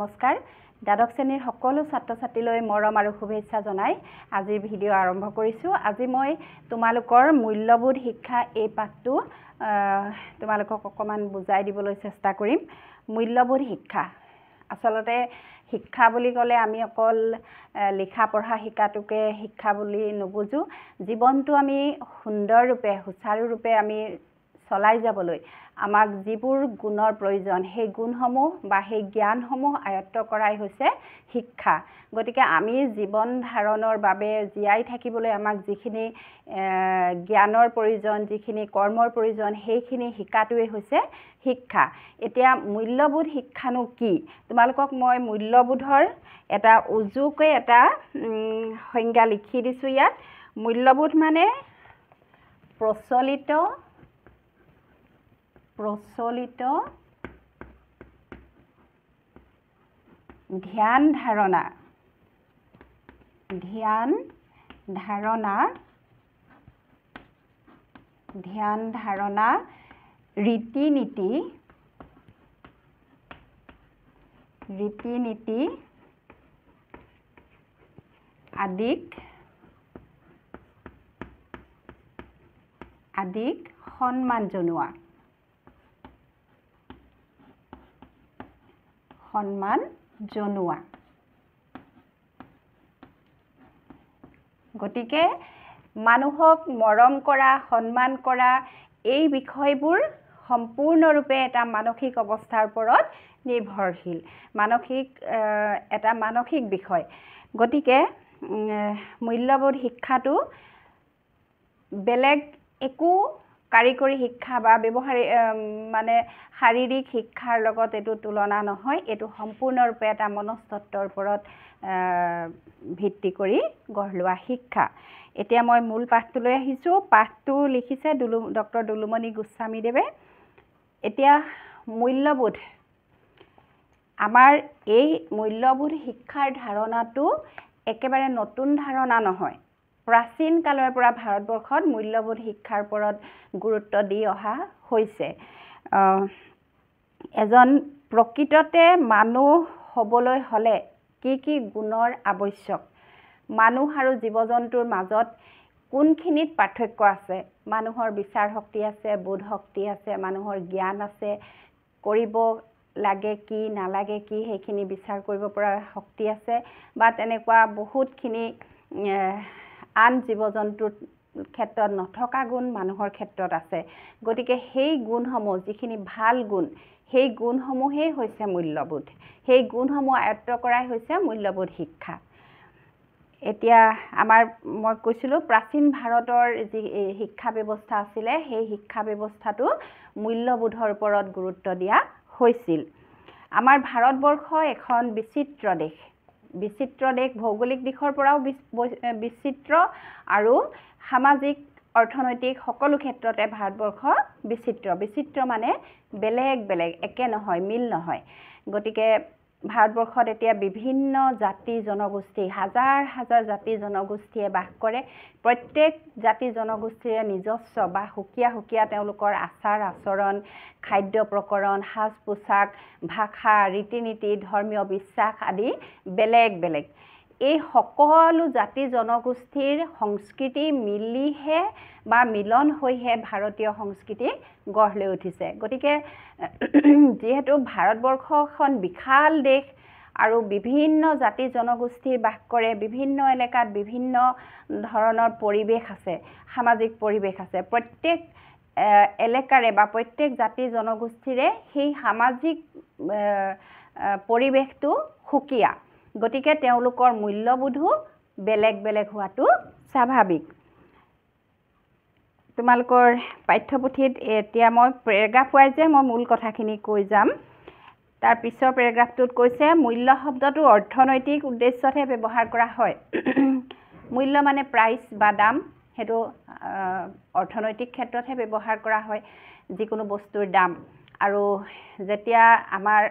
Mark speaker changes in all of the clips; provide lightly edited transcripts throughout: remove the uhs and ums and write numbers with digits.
Speaker 1: নমস্কাৰ দ্বাদশ শ্ৰেণীৰ সকলো ছাত্ৰ ছাত্ৰীলৈ মৰম আৰু শুভেচ্ছা জনাই আজিৰ ভিডিঅ' আৰম্ভ কৰিছোঁ। আজি মই তোমালোকৰ মূল্যবোধ শিক্ষা এই পাঠটো তোমালোকক অকমান বুজাই দিবলৈ চেষ্টা কৰিম। মূল্যবোধ শিক্ষা আচলতে শিক্ষা বুলি ক'লে আমি অকল লিখা পঢ়া শিকাটোকে শিক্ষা বুলি নুবুজো। জীৱনটো আমি সুন্দৰ ৰূপে সুচাৰু ৰূপে আমি চলাই যাবলৈ আমাক যিবোৰ গুণৰ প্ৰয়োজন সেই গুণসমূহ বা সেই জ্ঞানসমূহ আয়ত্ত কৰাই হৈছে শিক্ষা। গতিকে আমি জীৱন ধাৰণৰ বাবে জীয়াই থাকিবলৈ আমাক যিখিনি জ্ঞানৰ প্ৰয়োজন, যিখিনি কৰ্মৰ প্ৰয়োজন, সেইখিনি শিকাটোৱে হৈছে শিক্ষা। এতিয়া মূল্যবোধ শিক্ষানো কি? তোমালোকক মই মূল্যবোধৰ এটা উজুকৈ এটা সংজ্ঞা লিখি দিছোঁ ইয়াত। মূল্যবোধ মানে প্ৰচলিত ধ্যান ধাৰণা ৰীতি নীতি আদিক সন্মান জনোৱা। গতিকে মানুহক মৰম কৰা, সন্মান কৰা এই বিষয়বোৰ সম্পূৰ্ণৰূপে এটা মানসিক অৱস্থাৰ ওপৰত নিৰ্ভৰশীল, এটা মানসিক বিষয়। গতিকে মূল্যবোধ শিক্ষাটো বেলেগ একো কাৰিকৰী শিক্ষা বা শাৰীৰিক শিক্ষাৰ লগত এইটো তুলনা নহয়। এইটো সম্পূৰ্ণৰূপে এটা মনস্তত্বৰ ওপৰত ভিত্তি কৰি গঢ় লোৱা শিক্ষা। এতিয়া মই মূল পাঠটোলৈ আহিছোঁ। পাঠটো লিখিছে ডক্টৰ দুলুমণি গোস্বামীদেৱে। এতিয়া মূল্যবোধ, আমাৰ এই মূল্যবোধ শিক্ষাৰ ধাৰণাটো একেবাৰে নতুন ধাৰণা নহয়। প্ৰাচীন কালৰ পৰা ভাৰতবৰ্ষত মূল্যবোধ শিক্ষাৰ ওপৰত গুৰুত্ব দি অহা হৈছে। এজন প্ৰকৃততে মানুহ হ'বলৈ হ'লে কি কি গুণৰ আৱশ্যক, মানুহ আৰু জীৱ জন্তুৰ মাজত কোনখিনিত পাৰ্থক্য আছে, মানুহৰ বিচাৰ শক্তি আছে, বোধ শক্তি আছে, মানুহৰ জ্ঞান আছে, কৰিব লাগে কি নালাগে কি সেইখিনি বিচাৰ কৰিব পৰা শক্তি আছে, বা তেনেকুৱা বহুতখিনি আন জীৱ জন্তুৰ ক্ষেত্ৰত নথকা গুণ মানুহৰ ক্ষেত্ৰত আছে। গতিকে সেই গুণসমূহ, যিখিনি ভাল গুণ, সেই গুণসমূহেই হৈছে মূল্যবোধ। সেই গুণসমূহ আয়ত্ত কৰাই হৈছে মূল্যবোধ শিক্ষা। এতিয়া মই কৈছিলোঁ প্ৰাচীন ভাৰতৰ যি শিক্ষা ব্যৱস্থা আছিলে, সেই শিক্ষা ব্যৱস্থাটো মূল্যবোধৰ ওপৰত গুৰুত্ব দিয়া হৈছিল। আমাৰ ভাৰতবৰ্ষ এখন বিচিত্ৰ দেশ, ভৌগোলিক দিশৰ পৰাও বিচিত্ৰ আৰু সামাজিক অৰ্থনৈতিক সকলো ক্ষেত্ৰতে ভাৰতবৰ্ষ বিচিত্ৰ মানে বেলেগ বেলেগ, একে নহয়, মিল নহয়। গতিকে ভাৰতবৰ্ষত এতিয়া বিভিন্ন জাতি জনগোষ্ঠী, হাজাৰ হাজাৰ জাতি জনগোষ্ঠীয়ে বাস কৰে। প্ৰত্যেক জাতি জনগোষ্ঠীৰে নিজস্ব বা সুকীয়া তেওঁলোকৰ আচাৰ আচৰণ, খাদ্য প্ৰকৰণ, সাজ পোছাক, ভাষা, ৰীতি নীতি, ধৰ্মীয় বিশ্বাস আদি বেলেগ বেলেগ। এই সকলো জাতি জনগোষ্ঠীৰ সংস্কৃতি মিলিহে বা মিলন হৈহে ভাৰতীয় সংস্কৃতি গঢ় লৈ উঠিছে। গতিকে যিহেতু ভাৰতবৰ্ষ এখন বিশাল দেশ আৰু বিভিন্ন জাতি জনগোষ্ঠীৰ বাস কৰে, বিভিন্ন এলেকাত বিভিন্ন ধৰণৰ পৰিৱেশ আছে, সামাজিক পৰিৱেশ আছে। প্ৰত্যেক এলেকাৰে বা প্ৰত্যেক জাতি জনগোষ্ঠীৰে সেই সামাজিক পৰিৱেশটো সুকীয়া। গতিকে তেওঁলোকৰ মূল্যবোধো বেলেগ বেলেগ হোৱাটো স্বাভাৱিক। তোমালোকৰ পাঠ্যপুথিত এতিয়া মই পেৰাগ্ৰাফ ৱাইজে মই মূল কথাখিনি কৈ যাম। তাৰ পিছৰ পেৰাগ্ৰাফটোত কৈছে মূল্য শব্দটো অৰ্থনৈতিক উদ্দেশ্যতহে ব্যৱহাৰ কৰা হয়। মূল্য মানে প্ৰাইচ বা দাম, সেইটো অৰ্থনৈতিক ক্ষেত্ৰতহে ব্যৱহাৰ কৰা হয়, যিকোনো বস্তুৰ দাম। আৰু যেতিয়া আমাৰ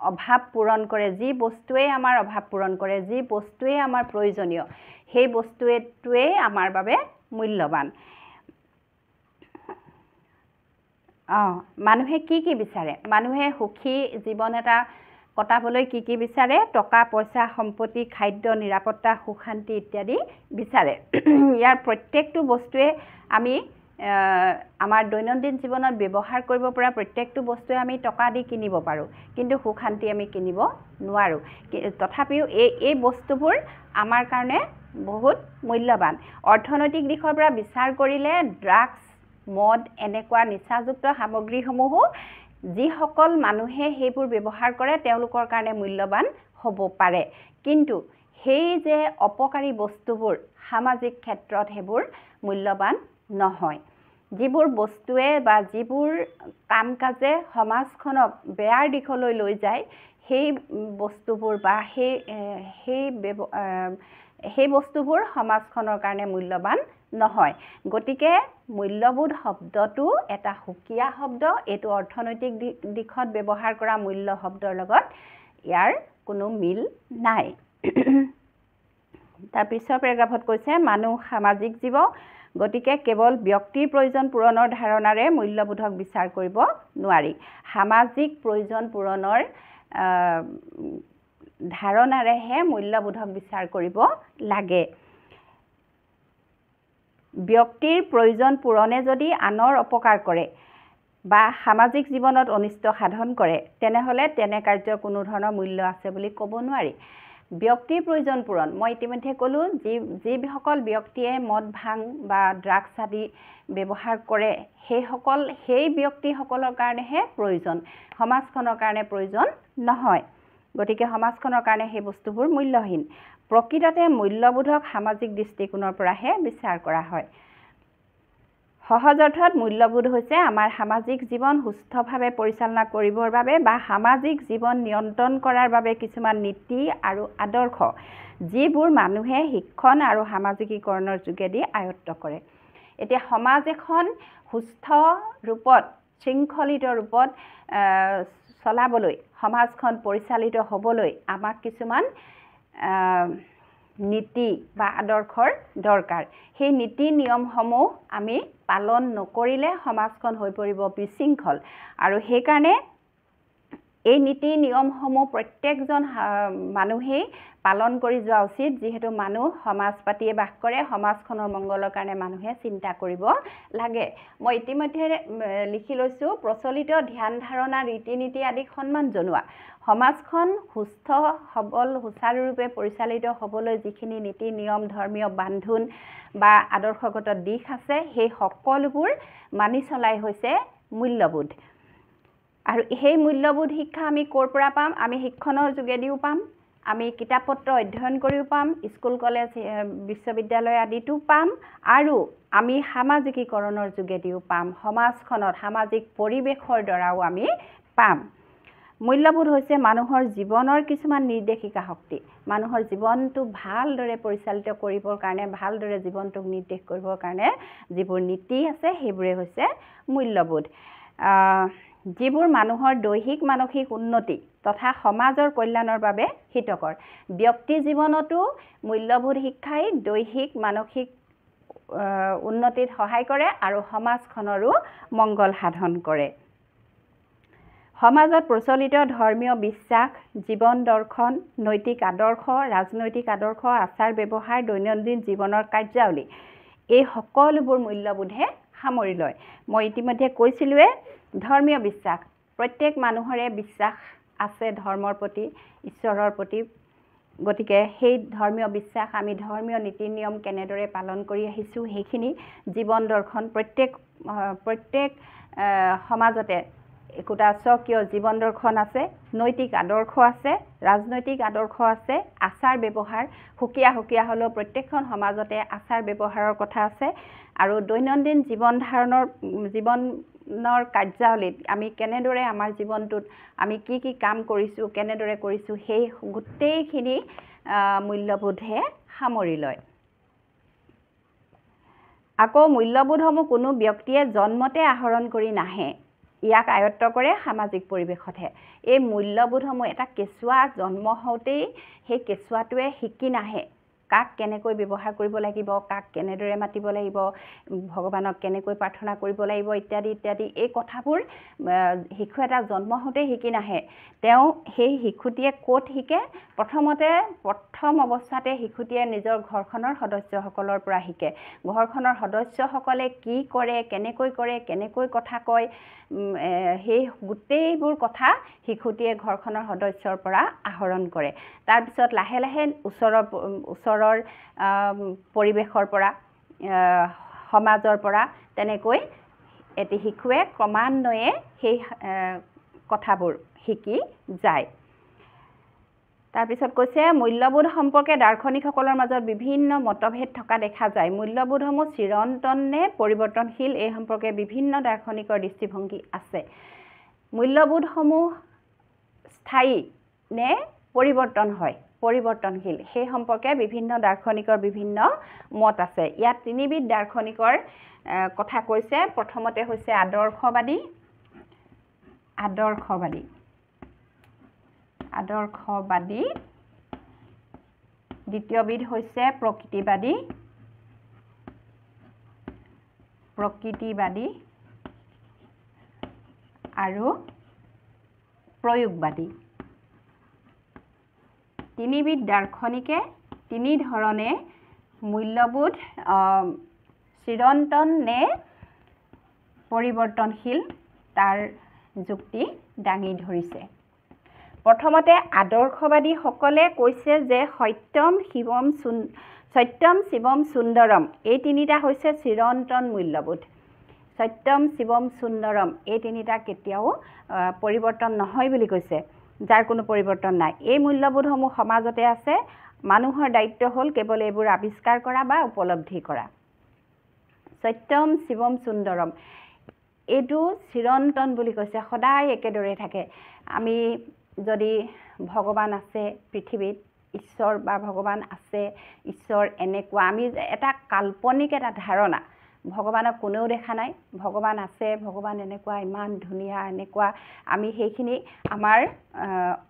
Speaker 1: অভাৱ পূৰণ কৰে, যি বস্তুৱেই আমাৰ অভাৱ পূৰণ কৰে, যি বস্তুৱেই আমাৰ প্ৰয়োজনীয়, সেই বস্তুটোৱেই আমাৰ বাবে মূল্যৱান। মানুহে কি বিচাৰে? মানুহে সুখী জীৱন এটা কটাবলৈ কি বিচাৰে টকা পইচা সম্পত্তি খাদ্য নিৰাপত্তা সুখ শান্তি ইত্যাদি বিচাৰে ইয়াৰ প্ৰত্যেকটো বস্তুৱে আমি আমাৰ দৈনন্দিন জীৱনত ব্যৱহাৰ কৰিব পৰা প্ৰত্যেকটো বস্তুৱে আমি টকা দি কিনিব পাৰোঁ কিন্তু সুখ শান্তি আমি কিনিব নোৱাৰোঁ তথাপিও এই বস্তুবোৰ আমাৰ কাৰণে বহুত মূল্যৱান অৰ্থনৈতিক দিশৰ পৰা বিচাৰ কৰিলে ড্ৰাগছ মদ এনেকুৱা নিচাযুক্ত সামগ্ৰীসমূহো যিসকল মানুহে সেইবোৰ ব্যৱহাৰ কৰে তেওঁলোকৰ কাৰণে মূল্যৱান হ'ব পাৰে কিন্তু সেই যে অপকাৰী বস্তুবোৰ সামাজিক ক্ষেত্ৰত সেইবোৰ মূল্যৱান নহয় যিবোৰ বস্তুৱে বা যিবোৰ কাম কাজে সমাজখনক বেয়াৰ দিশলৈ লৈ যায় সেই বস্তুবোৰ বা সেই বস্তুবোৰ সমাজখনৰ কাৰণে মূল্যৱান নহয় গতিকে মূল্যবোধ শব্দটো এটা সুকীয়া শব্দ এইটো অৰ্থনৈতিক দিশত ব্যৱহাৰ কৰা মূল্য শব্দৰ লগত ইয়াৰ কোনো মিল নাই তাৰ পিছৰ পেৰাগ্ৰাফত কৈছে মানুহ সামাজিক জীৱ গতিকে কেৱল ব্যক্তিৰ প্ৰয়োজন পূৰণৰ ধাৰণাৰে মূল্যবোধক বিচাৰ কৰিব নোৱাৰি সামাজিক প্ৰয়োজন পূৰণৰ ধাৰণাৰেহে মূল্যবোধক বিচাৰ কৰিব লাগে ব্যক্তিৰ প্ৰয়োজন পূৰণে যদি আনৰ অপকাৰ কৰে বা সামাজিক জীৱনত অনিষ্ট সাধন কৰে তেনেহলে তেনে কাৰ্যৰ কোনো ধৰণৰ মূল্য আছে বুলি ক'ব নোৱাৰি ব্যক্তিৰ প্ৰয়োজন পূৰণ মই ইতিমধ্যে ক'লো যিসকল ব্যক্তিয়ে মদ ভাং বা ড্ৰাগছ আদি ব্যৱহাৰ কৰে সেই ব্যক্তিসকলৰ কাৰণেহে প্ৰয়োজন সমাজখনৰ কাৰণে প্ৰয়োজন নহয় গতিকে সমাজখনৰ কাৰণে সেই বস্তুবোৰ মূল্যহীন প্ৰকৃততে মূল্যবোধক সামাজিক দৃষ্টিকোণৰ পৰাহে বিচাৰ কৰা হয় সহজ অৰ্থত মূল্যবোধ হৈছে আমাৰ সামাজিক জীৱন সুস্থভাৱে পৰিচালনা কৰিবৰ বাবে বা সামাজিক জীৱন নিয়ন্ত্ৰণ কৰাৰ বাবে কিছুমান নীতি আৰু আদৰ্শ যিবোৰ মানুহে শিক্ষণ আৰু সামাজিকীকৰণৰ যোগেদি আয়ত্ত কৰে এতিয়া সমাজ এখন সুস্থ ৰূপত শৃংখলিত ৰূপত চলাবলৈ সমাজখন পৰিচালিত হ'বলৈ আমাক কিছুমান নীতি বা আদৰ্শৰ দৰকাৰ সেই নীতি নিয়মসমূহ আমি পালন নকৰিলে সমাজখন হৈ পৰিব বিশৃংখল আৰু সেইকাৰণে এই নীতি নিয়মসমূহ প্ৰত্যেকজন মানুহেই পালন কৰি যোৱা উচিত যিহেতু মানুহ সমাজ পাতিয়ে বাস কৰে সমাজখনৰ মংগলৰ কাৰণে মানুহে চিন্তা কৰিব লাগে মই ইতিমধ্যে লিখি লৈছোঁ প্ৰচলিত ধ্যান ধাৰণা ৰীতি নীতি আদিক সন্মান জনোৱা সমাজখন সুস্থ সবল সুচাৰুৰূপে পৰিচালিত হ'বলৈ যিখিনি নীতি নিয়ম ধৰ্মীয় বান্ধোন বা আদৰ্শগত দিশ আছে সেই সকলোবোৰ মানি চলাই হৈছে মূল্যবোধ আৰু সেই মূল্যবোধ শিক্ষা আমি ক'ৰ পৰা পাম আমি শিক্ষণৰ যোগেদিও পাম আমি কিতাপ পত্ৰ অধ্যয়ন কৰিও পাম স্কুল কলেজ বিশ্ববিদ্যালয় আদিতো পাম আৰু আমি সামাজিকীকৰণৰ যোগেদিও পাম সমাজখনত সামাজিক পৰিৱেশৰ দ্বাৰাও আমি পাম মূল্যবোধ হৈছে মানুহৰ জীৱনৰ কিছুমান নিৰ্দেশিকা শক্তি মানুহৰ জীৱনটো ভালদৰে পৰিচালিত কৰিবৰ কাৰণে ভালদৰে জীৱনটোক নিৰ্দেশ কৰিবৰ কাৰণে যিবোৰ নীতি আছে সেইবোৰে হৈছে মূল্যবোধ যিবোৰ মানুহৰ দৈহিক মানসিক উন্নতি তথা সমাজৰ কল্যাণৰ বাবে হিতকৰ ব্যক্তি জীৱনতো মূল্যবোধ শিক্ষাই দৈহিক মানসিক উন্নতিত সহায় কৰে আৰু সমাজখনৰো মংগল সাধন কৰে সমাজত প্ৰচলিত ধৰ্মীয় বিশ্বাস জীৱন দৰ্শন নৈতিক আদৰ্শ ৰাজনৈতিক আদৰ্শ আচাৰ ব্যৱহাৰ দৈনন্দিন জীৱনৰ কাৰ্যাৱলী এই সকলোবোৰ মূল্যবোধে সামৰি লয় মই ইতিমধ্যে কৈছিলোৱে ধৰ্মীয় বিশ্বাস প্ৰত্যেক মানুহৰে বিশ্বাস আছে ধৰ্মৰ প্ৰতি ঈশ্বৰৰ প্ৰতি গতিকে সেই ধৰ্মীয় বিশ্বাস আমি ধৰ্মীয় নীতি নিয়ম কেনেদৰে পালন কৰি আহিছোঁ সেইখিনি জীৱন দৰ্শন প্ৰত্যেক সমাজতে একোটা স্বকীয় জীৱন দৰ্শন আছে নৈতিক আদৰ্শ আছে ৰাজনৈতিক আদৰ্শ আছে আচাৰ ব্যৱহাৰ সুকীয়া হ'লেও প্ৰত্যেকখন সমাজতে আচাৰ ব্যৱহাৰৰ কথা আছে আৰু দৈনন্দিন জীৱনৰ কাৰ্যাৱলীত আমি কেনেদৰে আমাৰ জীৱনটোত আমি কি কাম কৰিছোঁ কেনেদৰে কৰিছোঁ সেই গোটেইখিনি মূল্যবোধে সামৰি লয় আকৌ মূল্যবোধসমূহ কোনো ব্যক্তিয়ে জন্মতে আহৰণ কৰি নাহে ইয়াক আয়ত্ত কৰে সামাজিক পৰিৱেশতহে এই মূল্যবোধসমূহ এটা কেঁচুৱা জন্ম হওঁতেই সেই কেঁচুৱাটোৱে শিকি নাহে কাক কেনেকৈ ব্যৱহাৰ কৰিব লাগিব, কাক কেনেদৰে মাতিব লাগিব, ভগৱানক কেনেকৈ প্ৰাৰ্থনা কৰিব লাগিব ইত্যাদি ইত্যাদি এই কথাবোৰ শিশু এটা জন্ম হওঁতেই শিকি নাহে। তেওঁ সেই শিশুটিয়ে ক'ত শিকে? প্ৰথম অৱস্থাতে শিশুটিয়ে নিজৰ ঘৰখনৰ সদস্যসকলৰ পৰা শিকে। ঘৰখনৰ সদস্যসকলে কি কৰে, কেনেকৈ কথা কয়, সেই গোটেইবোৰ কথা শিশুটিয়ে ঘৰখনৰ সদস্যৰ পৰা আহৰণ কৰে। তাৰপিছত লাহে লাহে ওচৰৰ পৰিৱেশৰ পৰা, সমাজৰ পৰা তেনেকৈ এটি শিশুৱে ক্ৰমান্বয়ে সেই কথাবোৰ শিকি যায়। তাৰপিছত কৈছে মূল্যবোধ সম্পৰ্কে দাৰ্শনিকসকলৰ মাজত বিভিন্ন মতভেদ থকা দেখা যায়। মূল্যবোধসমূহ চিৰন্তন নে পৰিৱৰ্তনশীল এই সম্পৰ্কে বিভিন্ন দাৰ্শনিকৰ দৃষ্টিভংগী আছে। মূল্যবোধসমূহ স্থায়ী নে পৰিৱৰ্তনশীল সেই সম্পৰ্কে বিভিন্ন দাৰ্শনিকৰ বিভিন্ন মত আছে। ইয়াত তিনিবিধ দাৰ্শনিকৰ কথা কৈছে। প্ৰথমতে হৈছে আদৰ্শবাদী, দ্বিতীয়বিধ হৈছে প্ৰকৃতিবাদী আৰু প্ৰয়োগবাদী। তিনিবিধ দাৰ্শনিকে তিনি ধৰণে মূল্যবোধ চিৰন্তন নে পৰিৱৰ্তনশীল তাৰ যুক্তি দাঙি ধৰিছে। প্ৰথমতে আদৰ্শবাদীসকলে কৈছে যে সত্যম শিৱম সুন্দৰম এই তিনিটা হৈছে চিৰন্তন মূল্যবোধ। সত্যম শিৱম সুন্দৰম এই তিনিটা কেতিয়াও পৰিৱৰ্তন নহয় বুলি কৈছে, যাৰ কোনো পৰিৱৰ্তন নাই। এই মূল্যবোধসমূহ সমাজতে আছে। মানুহৰ দায়িত্ব হ'ল কেৱল এইবোৰ আৱিষ্কাৰ কৰা বা উপলব্ধি কৰা। সত্যম শিৱম সুন্দৰম এইটো চিৰন্তন বুলি কৈছে, সদায় একেদৰে থাকে। আমি যদি ভগৱান আছে পৃথিৱীত, ঈশ্বৰ বা ভগৱান আছে, ঈশ্বৰ এনেকুৱা, আমি এটা কাল্পনিক এটা ধাৰণা, ভগৱানক কোনেও দেখা নাই, ভগৱান আছে, ভগৱান এনেকুৱা, ইমান ধুনীয়া, এনেকুৱা, আমি সেইখিনি আমাৰ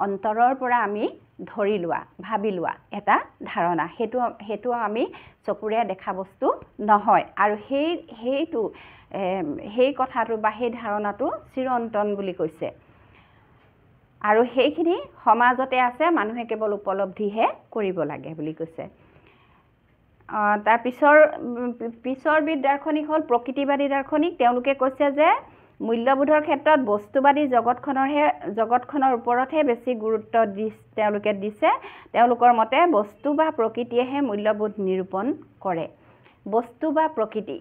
Speaker 1: অন্তৰৰ পৰা আমি ধৰি লোৱা, ভাবি লোৱা এটা ধাৰণা। সেইটো আমি চকুৰে দেখা বস্তু নহয়। আৰু সেই কথাটো বা সেই ধাৰণাটো চিৰন্তন বুলি কৈছে। আৰু সেইখিনি সমাজতে আছে, মানুহে কেৱল উপলব্ধিহে কৰিব লাগে বুলি কৈছে। তাৰ পিছৰবিধ দাৰ্শনিক হ'ল প্ৰকৃতিবাদী দাৰ্শনিক। তেওঁলোকে কৈছে যে মূল্যবোধৰ ক্ষেত্ৰত বস্তুবাদী জগতখনৰ ওপৰতহে বেছি গুৰুত্ব তেওঁলোকে দিছে। তেওঁলোকৰ মতে বস্তু বা প্ৰকৃতিয়েহে মূল্যবোধ নিৰূপণ কৰে। বস্তু বা প্ৰকৃতি,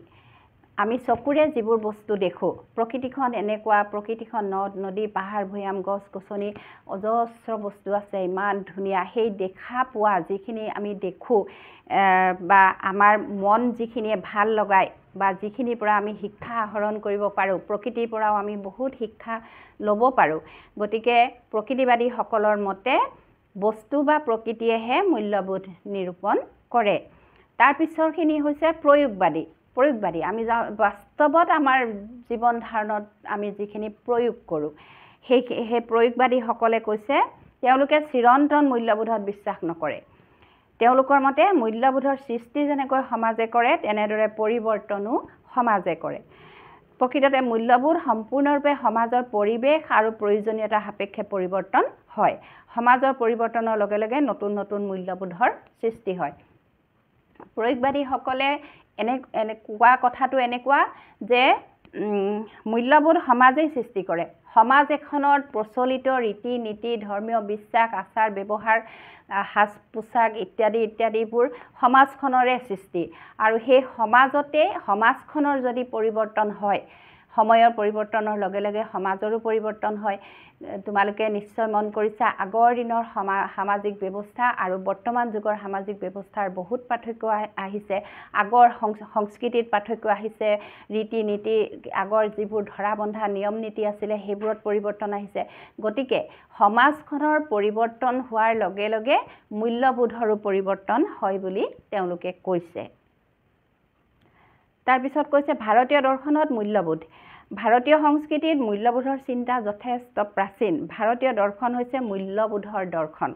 Speaker 1: আমি চকুৰে যিবোৰ বস্তু দেখোঁ, প্ৰকৃতিখন এনেকুৱা, প্ৰকৃতিখন নদ নদী, পাহাৰ ভৈয়াম, গছ গছনি, অজস্ৰ বস্তু আছে, ইমান ধুনীয়া। সেই দেখা পোৱা যিখিনি আমি দেখোঁ বা আমাৰ মন যিখিনিয়ে ভাল লগায় বা যিখিনিৰ পৰা আমি শিক্ষা আহৰণ কৰিব পাৰোঁ, প্ৰকৃতিৰ পৰাও আমি বহুত শিক্ষা ল'ব পাৰোঁ। গতিকে প্ৰকৃতিবাদীসকলৰ মতে বস্তু বা প্ৰকৃতিয়েহে মূল্যবোধ নিৰূপণ কৰে। তাৰপিছৰখিনি হৈছে প্ৰয়োগবাদী। আমি বাস্তৱত আমাৰ জীৱন ধাৰণত আমি যিখিনি প্ৰয়োগ কৰোঁ, সেই প্ৰয়োগবাদীসকলে কৈছে তেওঁলোকে চিৰন্তন মূল্যবোধত বিশ্বাস নকৰে। তেওঁলোকৰ মতে মূল্যবোধৰ সৃষ্টি যেনেকৈ সমাজে কৰে, তেনেদৰে পৰিৱৰ্তনো সমাজে কৰে। প্ৰকৃততে মূল্যবোধ সম্পূৰ্ণৰূপে সমাজৰ পৰিৱেশ আৰু প্ৰয়োজনীয়তা সাপেক্ষে পৰিৱৰ্তন হয়। সমাজৰ পৰিৱৰ্তনৰ লগে লগে নতুন নতুন মূল্যবোধৰ সৃষ্টি হয়। প্ৰয়োগবাদীসকলে কোৱা কথাটো এনেকুৱা যে মূল্যবোধ সমাজেই সৃষ্টি কৰে। সমাজ এখনত প্ৰচলিত ৰীতি নীতি, ধৰ্মীয় বিশ্বাস, আচাৰ ব্যৱহাৰ, সাজ পোছাক ইত্যাদিবোৰ সমাজখনৰে সৃষ্টি। আৰু সেই সমাজখনৰ যদি পৰিৱৰ্তন হয়, সময়ৰ পৰিৱৰ্তনৰ লগে লগে সমাজৰো পৰিৱৰ্তন হয়। তোমালোকে নিশ্চয় মন কৰিছা, আগৰ দিনৰ সামাজিক ব্যৱস্থা আৰু বৰ্তমান যুগৰ সামাজিক ব্যৱস্থাৰ বহুত পাৰ্থক্য আহিছে। আগৰ সংস্কৃতিত পাৰ্থক্য আহিছে, ৰীতি নীতি, আগৰ যিবোৰ ধৰা বন্ধা নিয়ম নীতি আছিলে সেইবোৰত পৰিৱৰ্তন আহিছে। গতিকে সমাজখনৰ পৰিৱৰ্তন হোৱাৰ লগে লগে মূল্যবোধৰো পৰিৱৰ্তন হয় বুলি তেওঁলোকে কৈছে। তাৰপিছত কৈছে ভাৰতীয় দৰ্শনত মূল্যবোধ। ভাৰতীয় সংস্কৃতিত মূল্যবোধৰ চিন্তা যথেষ্ট প্ৰাচীন। ভাৰতীয় দৰ্শন হৈছে মূল্যবোধৰ দৰ্শন।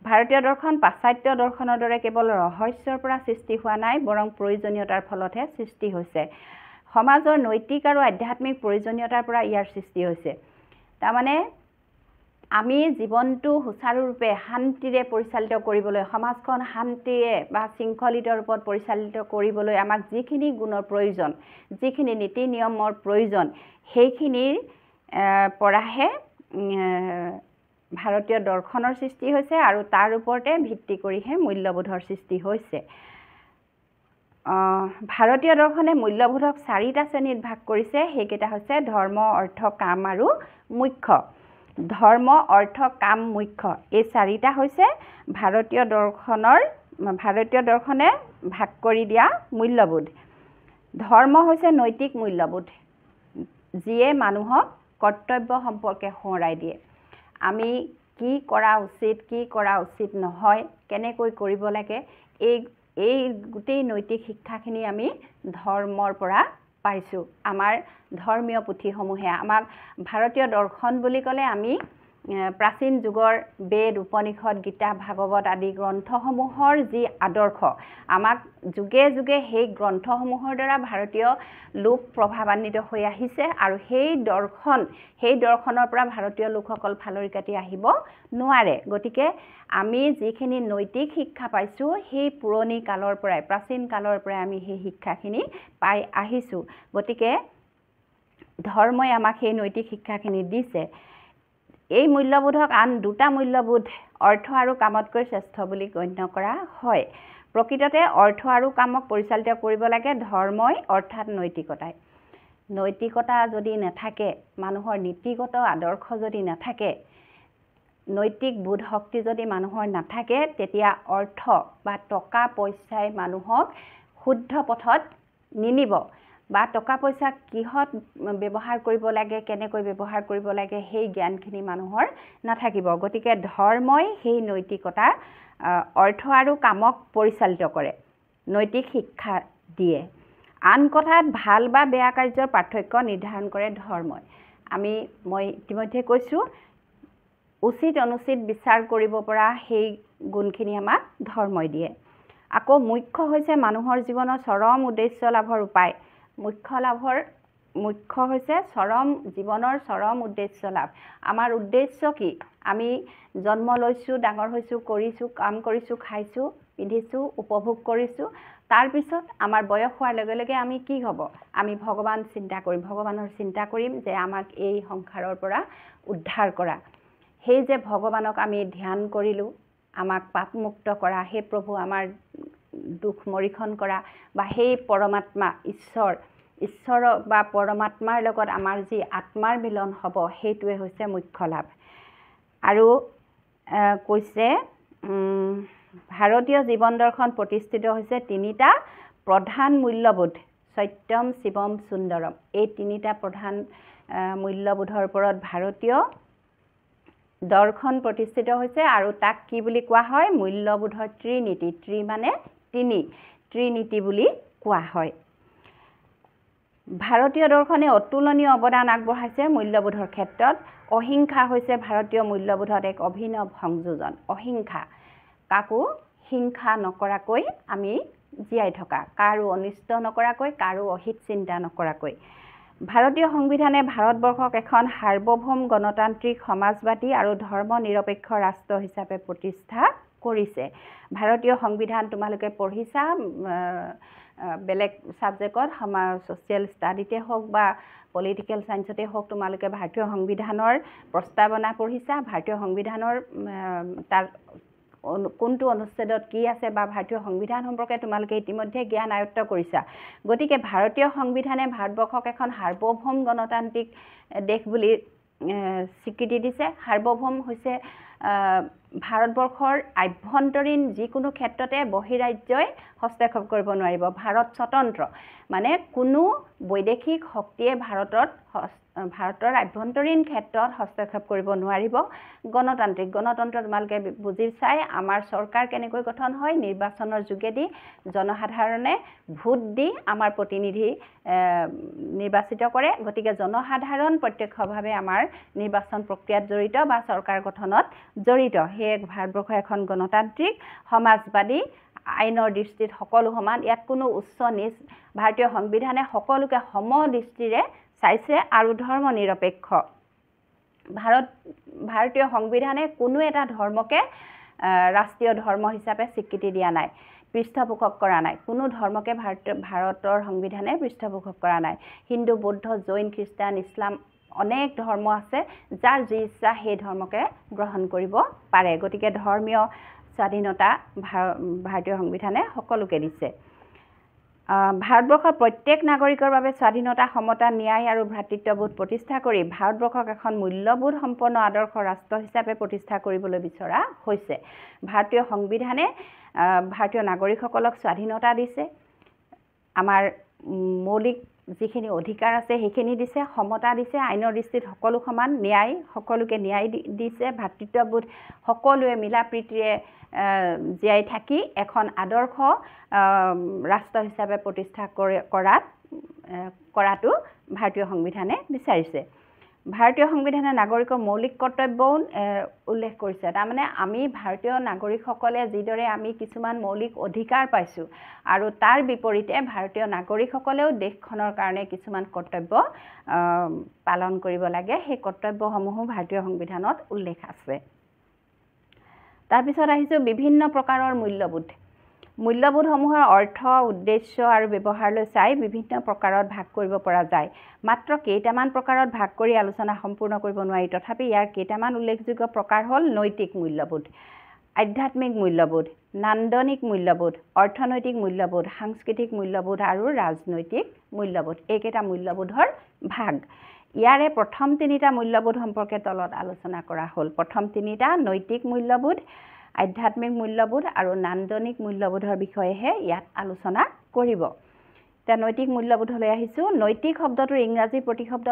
Speaker 1: ভাৰতীয় দৰ্শন পাশ্চাত্য দৰ্শনৰ দৰে কেৱল ৰহস্যৰ পৰা সৃষ্টি হোৱা নাই, বৰং প্ৰয়োজনীয়তাৰ ফলতহে সৃষ্টি হৈছে। সমাজৰ নৈতিক আৰু আধ্যাত্মিক প্ৰয়োজনীয়তাৰ পৰা ইয়াৰ সৃষ্টি হৈছে। তাৰমানে আমি জীৱনটো সুচাৰুৰূপে শান্তিৰে পৰিচালিত কৰিবলৈ, সমাজখন শান্তিৰে বা শৃংখলিত ৰূপত পৰিচালিত কৰিবলৈ আমাক যিখিনি গুণৰ প্ৰয়োজন, যিখিনি নীতি নিয়মৰ প্ৰয়োজন, সেইখিনিৰ পৰাহে ভাৰতীয় দৰ্শনৰ সৃষ্টি হৈছে আৰু তাৰ ওপৰতে ভিত্তি কৰিহে মূল্যবোধৰ সৃষ্টি হৈছে। ভাৰতীয় দৰ্শনে মূল্যবোধক 4টা শ্ৰেণীত ভাগ কৰিছে। সেইকেইটা হৈছে ধৰ্ম, অৰ্থ, কাম আৰু মোক্ষ। ধৰ্ম, অৰ্থ, কাম, মোক্ষ এই 4টা হৈছে ভাৰতীয় দৰ্শনে ভাগ কৰি দিয়া মূল্যবোধ। ধৰ্ম হৈছে নৈতিক মূল্যবোধ, যিয়ে মানুহক কৰ্তব্য সম্পৰ্কে সোঁৱৰাই দিয়ে। আমি কি কৰা উচিত, কি কৰা উচিত নহয়, কেনেকৈ কৰিব লাগে, এই গোটেই নৈতিক শিক্ষাখিনি আমি ধৰ্মৰ পৰা পাইছোঁ। আমাৰ ধৰ্মীয় পুথিসমূহে আমাক ভাৰতীয় দৰ্শন বুলি ক'লে আমি প্ৰাচীন যুগৰ বেদ, উপনিষদ, গীতা, ভাগৱত আদি গ্ৰন্থসমূহৰ যি আদৰ্শ, আমাক যুগে যুগে সেই গ্ৰন্থসমূহৰ দ্বাৰা ভাৰতীয় লোক প্ৰভাৱান্বিত হৈ আহিছে আৰু সেই দৰ্শনৰ পৰা ভাৰতীয় লোকসকল ফালৰি কাটি আহিব নোৱাৰে। গতিকে আমি যিখিনি নৈতিক শিক্ষা পাইছোঁ, সেই পুৰণি কালৰ পৰাই, প্ৰাচীন কালৰ পৰাই আমি সেই শিক্ষাখিনি পাই আহিছোঁ। গতিকে ধৰ্মই আমাক সেই নৈতিক শিক্ষাখিনি দিছে। এই মূল্যবোধক আন 2টা মূল্যবোধ অৰ্থ আৰু কামতকৈ শ্ৰেষ্ঠ বুলি গণ্য কৰা হয়। প্ৰকৃততে অৰ্থ আৰু কামক পৰিচালিত কৰিব লাগে ধৰ্মই, অৰ্থাৎ নৈতিকতাই। নৈতিকতা যদি নাথাকে, মানুহৰ নীতিগত আদৰ্শ যদি নাথাকে, নৈতিক বোধ শক্তি যদি মানুহৰ নাথাকে, তেতিয়া অৰ্থ বা টকা পইচাই মানুহক শুদ্ধ পথত নিনিব বা টকা পইচা কিহত ব্যৱহাৰ কৰিব লাগে, কেনেকৈ ব্যৱহাৰ কৰিব লাগে, সেই জ্ঞানখিনি মানুহৰ নাথাকিব। গতিকে ধৰ্মই সেই নৈতিকতা, অৰ্থ আৰু কামক পৰিচালিত কৰে, নৈতিক শিক্ষা দিয়ে। আন কথাত ভাল বা বেয়া কাৰ্যৰ পাৰ্থক্য নিৰ্ধাৰণ কৰে ধৰ্মই। মই ইতিমধ্যে কৈছোঁ, উচিত অনুচিত বিচাৰ কৰিব পৰা সেই গুণখিনি আমাক ধৰ্মই দিয়ে। আকৌ মোক্ষ হৈছে মানুহৰ জীৱনৰ চৰম উদ্দেশ্য লাভৰ উপায়। মোক্ষ হৈছে জীৱনৰ চৰম উদ্দেশ্য লাভ। আমাৰ উদ্দেশ্য কি? আমি জন্ম লৈছোঁ, ডাঙৰ হৈছোঁ, কৰিছোঁ, কাম কৰিছোঁ, খাইছোঁ, পিন্ধিছোঁ, উপভোগ কৰিছোঁ। তাৰপিছত আমাৰ বয়স হোৱাৰ লগে লগে আমি কি হ'ব? আমি ভগৱানৰ চিন্তা কৰিম যে আমাক এই সংসাৰৰ পৰা উদ্ধাৰ কৰা। সেই যে ভগৱানক আমি ধ্যান কৰিলোঁ, আমাক পাপমুক্ত কৰা, সেই প্ৰভু আমাৰ দুখ মৰিখন কৰা, বা সেই পৰমাত্মা ঈশ্বৰ বা পৰমাত্মাৰ লগত আমাৰ যি আত্মাৰ মিলন হ'ব, সেইটোৱে হৈছে মোক্ষ লাভ। আৰু কৈছে ভাৰতীয় জীৱন দৰ্শন প্ৰতিষ্ঠিত হৈছে 3টা প্ৰধান মূল্যবোধ, সত্যম, শিৱম, সুন্দৰম। এই 3টা প্ৰধান মূল্যবোধৰ ওপৰত ভাৰতীয় দৰ্শন প্ৰতিষ্ঠিত হৈছে আৰু তাক কি বুলি কোৱা হয়? মূল্যবোধৰ ত্ৰিনীতি। মানে 3, ত্ৰিনীতি বুলি কোৱা হয়। ভাৰতীয় দৰ্শনে অতুলনীয় অৱদান আগবঢ়াইছে মূল্যবোধৰ ক্ষেত্ৰত। অহিংসা হৈছে ভাৰতীয় মূল্যবোধত এক অভিনৱ সংযোজন। অহিংসা, কাকো হিংসা নকৰাকৈ আমি জীয়াই থকা, কাৰো অনিষ্ট নকৰাকৈ, কাৰো অহিত চিন্তা নকৰাকৈ। ভাৰতীয় সংবিধানে ভাৰতবৰ্ষক এখন সাৰ্বভৌম গণতান্ত্ৰিক সমাজবাদী আৰু ধৰ্ম নিৰপেক্ষ ৰাষ্ট্ৰ হিচাপে প্ৰতিষ্ঠা কৰিছে। ভাৰতীয় সংবিধান তোমালোকে পঢ়িছা, বেলেগ ছাবজেক্টত, ছ'চিয়েল ষ্টাডিতে হওক বা পলিটিকেল ছায়েন্সতে হওক, তোমালোকে ভাৰতীয় সংবিধানৰ প্ৰস্তাৱনা পঢ়িছা। ভাৰতীয় সংবিধানৰ তাৰ কোনটো অনুচ্ছেদত কি আছে বা ভাৰতীয় সংবিধান সম্পৰ্কে তোমালোকে ইতিমধ্যে জ্ঞান আয়ত্ত কৰিছা। গতিকে ভাৰতীয় সংবিধানে ভাৰতবৰ্ষক এখন সাৰ্বভৌম গণতান্ত্ৰিক দেশ বুলি স্বীকৃতি দিছে। সাৰ্বভৌম হৈছে ভাৰতবৰ্ষৰ আভ্যন্তৰীণ যিকোনো ক্ষেত্ৰতে বহিৰাজ্যই হস্তক্ষেপ কৰিব নোৱাৰিব। ভাৰত স্বতন্ত্ৰ, মানে কোনো বৈদেশিক শক্তিয়ে ভাৰতৰ আভ্যন্তৰীণ ক্ষেত্ৰত হস্তক্ষেপ কৰিব নোৱাৰিব। গণতন্ত্ৰ তোমালোকে বুজি চাই, আমাৰ চৰকাৰ কেনেকৈ গঠন হয়? নিৰ্বাচনৰ যোগেদি জনসাধাৰণে ভোট দি আমাৰ প্ৰতিনিধি নিৰ্বাচিত কৰে। গতিকে জনসাধাৰণ প্ৰত্যক্ষভাৱে আমাৰ নিৰ্বাচন প্ৰক্ৰিয়াত জড়িত বা চৰকাৰ গঠনত জড়িত সেয়ে ভাৰতবৰ্ষ এখন গণতান্ত্ৰিক সমাজবাদী আইনৰ দৃষ্টিত সকলো সমান ইয়াত কোনো উচ্চ নিচ ভাৰতীয় সংবিধানে সকলোকে সম দৃষ্টিৰে চাইছে আৰু ধৰ্ম নিৰপেক্ষ ভাৰতীয় সংবিধানে কোনো এটা ধৰ্মকে ৰাষ্ট্ৰীয় ধৰ্ম হিচাপে স্বীকৃতি দিয়া নাই পৃষ্ঠপোষক কৰা নাই কোনো ধৰ্মকে ভাৰতৰ সংবিধানে পৃষ্ঠপোষক কৰা নাই হিন্দু বৌদ্ধ জৈন খ্ৰীষ্টান ইছলাম অনেক ধৰ্ম আছে যাৰ যি ইচ্ছা সেই ধৰ্মকে গ্ৰহণ কৰিব পাৰে গতিকে ধৰ্মীয় স্বাধীনতা ভাৰতীয় সংবিধানে সকলোকে দিছে ভাৰতবৰ্ষৰ প্ৰত্যেক নাগৰিকৰ বাবে স্বাধীনতা সমতা ন্যায় আৰু ভ্ৰাতৃত্ববোধ প্ৰতিষ্ঠা কৰি ভাৰতবৰ্ষক এখন মূল্যবোধ সম্পন্ন আদৰ্শ ৰাষ্ট্ৰ হিচাপে প্ৰতিষ্ঠা কৰিবলৈ বিচৰা হৈছে ভাৰতীয় সংবিধানে ভাৰতীয় নাগৰিকসকলক স্বাধীনতা দিছে আমাৰ মৌলিক যিখিনি অধিকাৰ আছে সেইখিনি দিছে সমতা দিছে আইনৰ দৃষ্টিত সকলো সমান ন্যায় সকলোকে ন্যায় দিছে ভ্ৰাতৃত্ববোধ সকলোৱে মিলা প্ৰীতিৰে জীয়াই থাকি এখন আদৰ্শ ৰাষ্ট্ৰ হিচাপে প্ৰতিষ্ঠা কৰাটো ভাৰতীয় সংবিধানে বিচাৰিছে ভাৰতীয় সংবিধানে নাগৰিকৰ মৌলিক কৰ্তব্যও উল্লেখ কৰিছে তাৰমানে আমি ভাৰতীয় নাগৰিকসকলে যিদৰে আমি কিছুমান মৌলিক অধিকাৰ পাইছোঁ আৰু তাৰ বিপৰীতে ভাৰতীয় নাগৰিকসকলেও দেশখনৰ কাৰণে কিছুমান কৰ্তব্য পালন কৰিব লাগে সেই কৰ্তব্যসমূহো ভাৰতীয় সংবিধানত উল্লেখ আছে তাৰপিছত আহিছোঁ বিভিন্ন প্ৰকাৰৰ মূল্যবোধসমূহৰ অৰ্থ উদ্দেশ্য আৰু ব্যৱহাৰলৈ চাই বিভিন্ন প্ৰকাৰত ভাগ কৰিব পৰা যায় মাত্ৰ কেইটামান প্ৰকাৰত ভাগ কৰি আলোচনা সম্পূৰ্ণ কৰিব নোৱাৰি তথাপি ইয়াৰ কেইটামান উল্লেখযোগ্য প্ৰকাৰ হ'ল নৈতিক মূল্যবোধ আধ্যাত্মিক মূল্যবোধ নান্দনিক মূল্যবোধ অৰ্থনৈতিক মূল্যবোধ সাংস্কৃতিক মূল্যবোধ আৰু ৰাজনৈতিক মূল্যবোধ এইকেইটা মূল্যবোধৰ ভাগ ইয়াৰে প্ৰথম তিনিটা মূল্যবোধ সম্পৰ্কে তলত আলোচনা কৰা হ'ল প্ৰথম তিনিটা নৈতিক মূল্যবোধ আধ্যাত্মিক মূল্যবোধ আৰু নান্দনিক মূল্যবোধৰ বিষয়েহে ইয়াত আলোচনা কৰিব এতিয়া নৈতিক মূল্যবোধলৈ আহিছোঁ নৈতিক শব্দটোৰ ইংৰাজী প্ৰতিশব্দ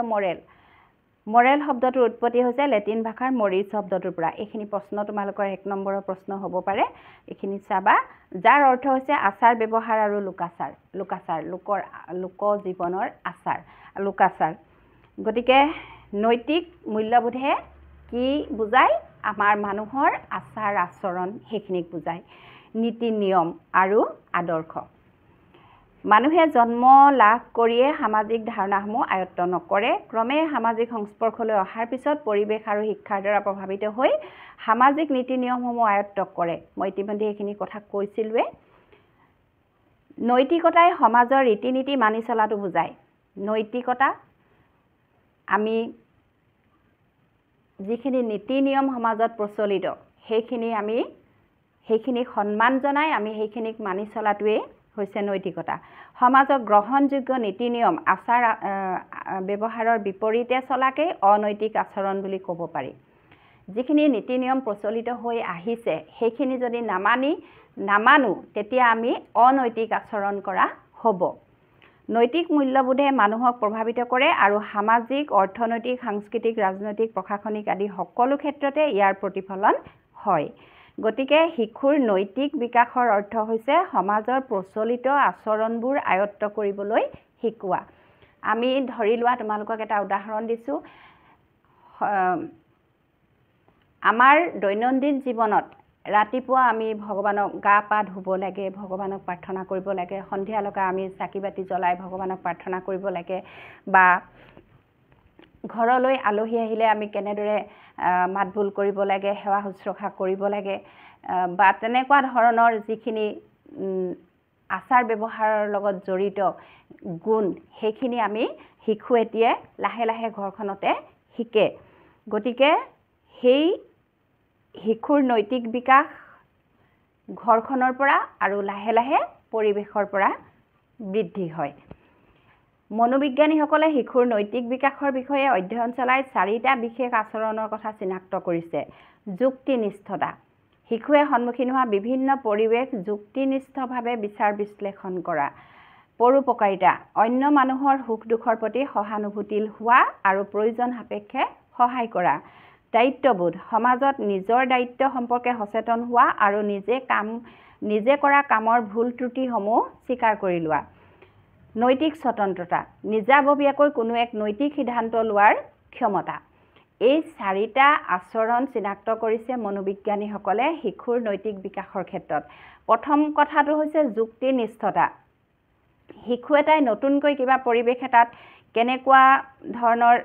Speaker 1: মৰেল শব্দটোৰ উৎপত্তি হৈছে লেটিন ভাষাৰ মৰিছ শব্দটোৰ পৰা এইখিনি প্ৰশ্ন তোমালোকৰ 1 নম্বৰৰ প্ৰশ্ন হ'ব পাৰে এইখিনি চাবা যাৰ অৰ্থ হৈছে আচাৰ ব্যৱহাৰ আৰু লোকাচাৰ লোক জীৱনৰ আচাৰ লোকাচাৰ গতিকে নৈতিক মূল্যবোধে কি বুজায় আমাৰ মানুহৰ আচাৰ আচৰণ সেইখিনিক বুজায় নীতি নিয়ম আৰু আদৰ্শ মানুহে জন্ম লাভ কৰিয়ে সামাজিক ধাৰণাসমূহ আয়ত্ত নকৰে ক্ৰমে সামাজিক সংস্পৰ্শলৈ অহাৰ পিছত পৰিৱেশ আৰু শিক্ষাৰ দ্বাৰা প্ৰভাৱিত হৈ সামাজিক নীতি নিয়মসমূহ আয়ত্ত কৰে মই ইতিমধ্যে এইখিনি কথা কৈছিলোৱে নৈতিকতাই সমাজৰ ৰীতি নীতি মানি চলাটো বুজায় নৈতিকতা আমি যিখিনি নীতি নিয়ম সমাজত প্ৰচলিত সেইখিনি সন্মান জনাই আমি সেইখিনিক মানি চলাটোৱে হৈছে নৈতিকতা সমাজৰ গ্ৰহণযোগ্য নীতি নিয়ম আচাৰ ব্যৱহাৰৰ বিপৰীতে চলাকেই অনৈতিক আচৰণ বুলি ক'ব পাৰি যিখিনি নীতি নিয়ম প্ৰচলিত হৈ আহিছে সেইখিনি যদি নামানো তেতিয়া আমি অনৈতিক আচৰণ কৰা হ'ব নৈতিক মূল্যবোধে মানুহক প্ৰভাৱিত কৰে আৰু সামাজিক অৰ্থনৈতিক সাংস্কৃতিক ৰাজনৈতিক প্ৰশাসনিক আদি সকলো ক্ষেত্ৰতে ইয়াৰ প্ৰতিফলন হয় গতিকে শিশুৰ নৈতিক বিকাশৰ অৰ্থ হৈছে সমাজৰ প্ৰচলিত আচৰণবোৰ আয়ত্ত কৰিবলৈ শিকোৱা আমি ধৰি লোৱা তোমালোকক এটা উদাহৰণ দিছোঁ আমাৰ দৈনন্দিন জীৱনত ৰাতিপুৱা আমি ভগৱানক গা পা ধুব লাগে ভগৱানক প্ৰাৰ্থনা কৰিব লাগে সন্ধিয়ালৈকে আমি চাকি বাতি জ্বলাই ভগৱানক প্ৰাৰ্থনা কৰিব লাগে বা ঘৰলৈ আলহী আহিলে আমি কেনেদৰে মাতবোল কৰিব লাগে সেৱা শুশ্ৰূষা কৰিব লাগে বা তেনেকুৱা ধৰণৰ যিখিনি আচাৰ ব্যৱহাৰৰ লগত জড়িত গুণ সেইখিনি আমি শিশু এটিয়ে লাহে লাহে ঘৰখনতে শিকে গতিকে সেই শিশুৰ নৈতিক বিকাশ ঘৰখনৰ পৰা আৰু লাহে লাহে পৰিৱেশৰ পৰা বৃদ্ধি হয় মনোবিজ্ঞানীসকলে শিশুৰ নৈতিক বিকাশৰ বিষয়ে অধ্যয়ন চলাই 4টা বিশেষ আচৰণৰ কথা চিনাক্ত কৰিছে যুক্তিনিষ্ঠতা শিশুৱে সন্মুখীন হোৱা বিভিন্ন পৰিৱেশ যুক্তিনিষ্ঠভাৱে বিচাৰ বিশ্লেষণ কৰা পৰোপকাৰিতা অন্য মানুহৰ সুখ দুখৰ প্ৰতি সহানুভূতিশীল হোৱা আৰু প্ৰয়োজন সাপেক্ষে সহায় কৰা দায়িত্ববোধ সমাজত নিজৰ দায়িত্ব সম্পৰ্কে সচেতন হোৱা আৰু নিজে কৰা কামৰ ভুল ত্ৰুটিসমূহ স্বীকাৰ কৰি লোৱা নৈতিক স্বতন্ত্ৰতা নিজাববীয়াকৈ কোনো এক নৈতিক সিদ্ধান্ত লোৱাৰ ক্ষমতা এই চাৰিটা আচৰণ চিনাক্ত কৰিছে মনোবিজ্ঞানীসকলে শিশুৰ নৈতিক বিকাশৰ ক্ষেত্ৰত। প্ৰথম কথাটো হৈছে যুক্তিনিষ্ঠতা। শিশু এটাই নতুনকৈ কিবা পৰিৱেশ এটাত কেনেকুৱা ধৰণৰ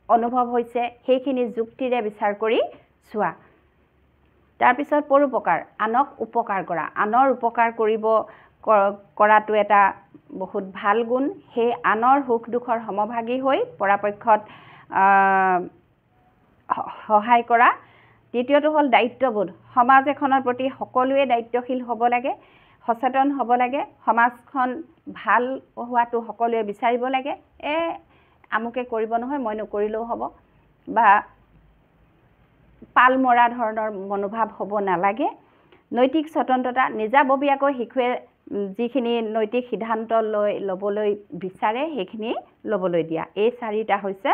Speaker 1: অনুভৱ হৈছে সেইখিনি যুক্তিৰে বিচাৰ কৰি চোৱা। তাৰপিছত পৰোপকাৰ, আনক উপকাৰ কৰা। আনৰ উপকাৰ কৰাটো এটা বহুত ভাল গুণ। সেই আনৰ সুখ দুখৰ সমভাগী হৈ পৰাপক্ষত সহায় কৰা। দ্বিতীয়টো হ'ল দায়িত্ববোধ। সমাজ এখনৰ প্ৰতি সকলোৱে দায়িত্বশীল হ'ব লাগে, সচেতন হ'ব লাগে। সমাজখন ভাল হোৱাটো সকলোৱে বিচাৰিব লাগে। আমুকে কৰিব নহয় মই নকৰিলেও হ'ব, বা পাল মৰা ধৰণৰ মনোভাৱ হ'ব নালাগে। নৈতিক স্বতন্ত্ৰতা, নিজাববীয়াকৈ শিশুৱে যিখিনি নৈতিক সিদ্ধান্ত ল'বলৈ বিচাৰে সেইখিনি ল'বলৈ দিয়া। এই চাৰিটা হৈছে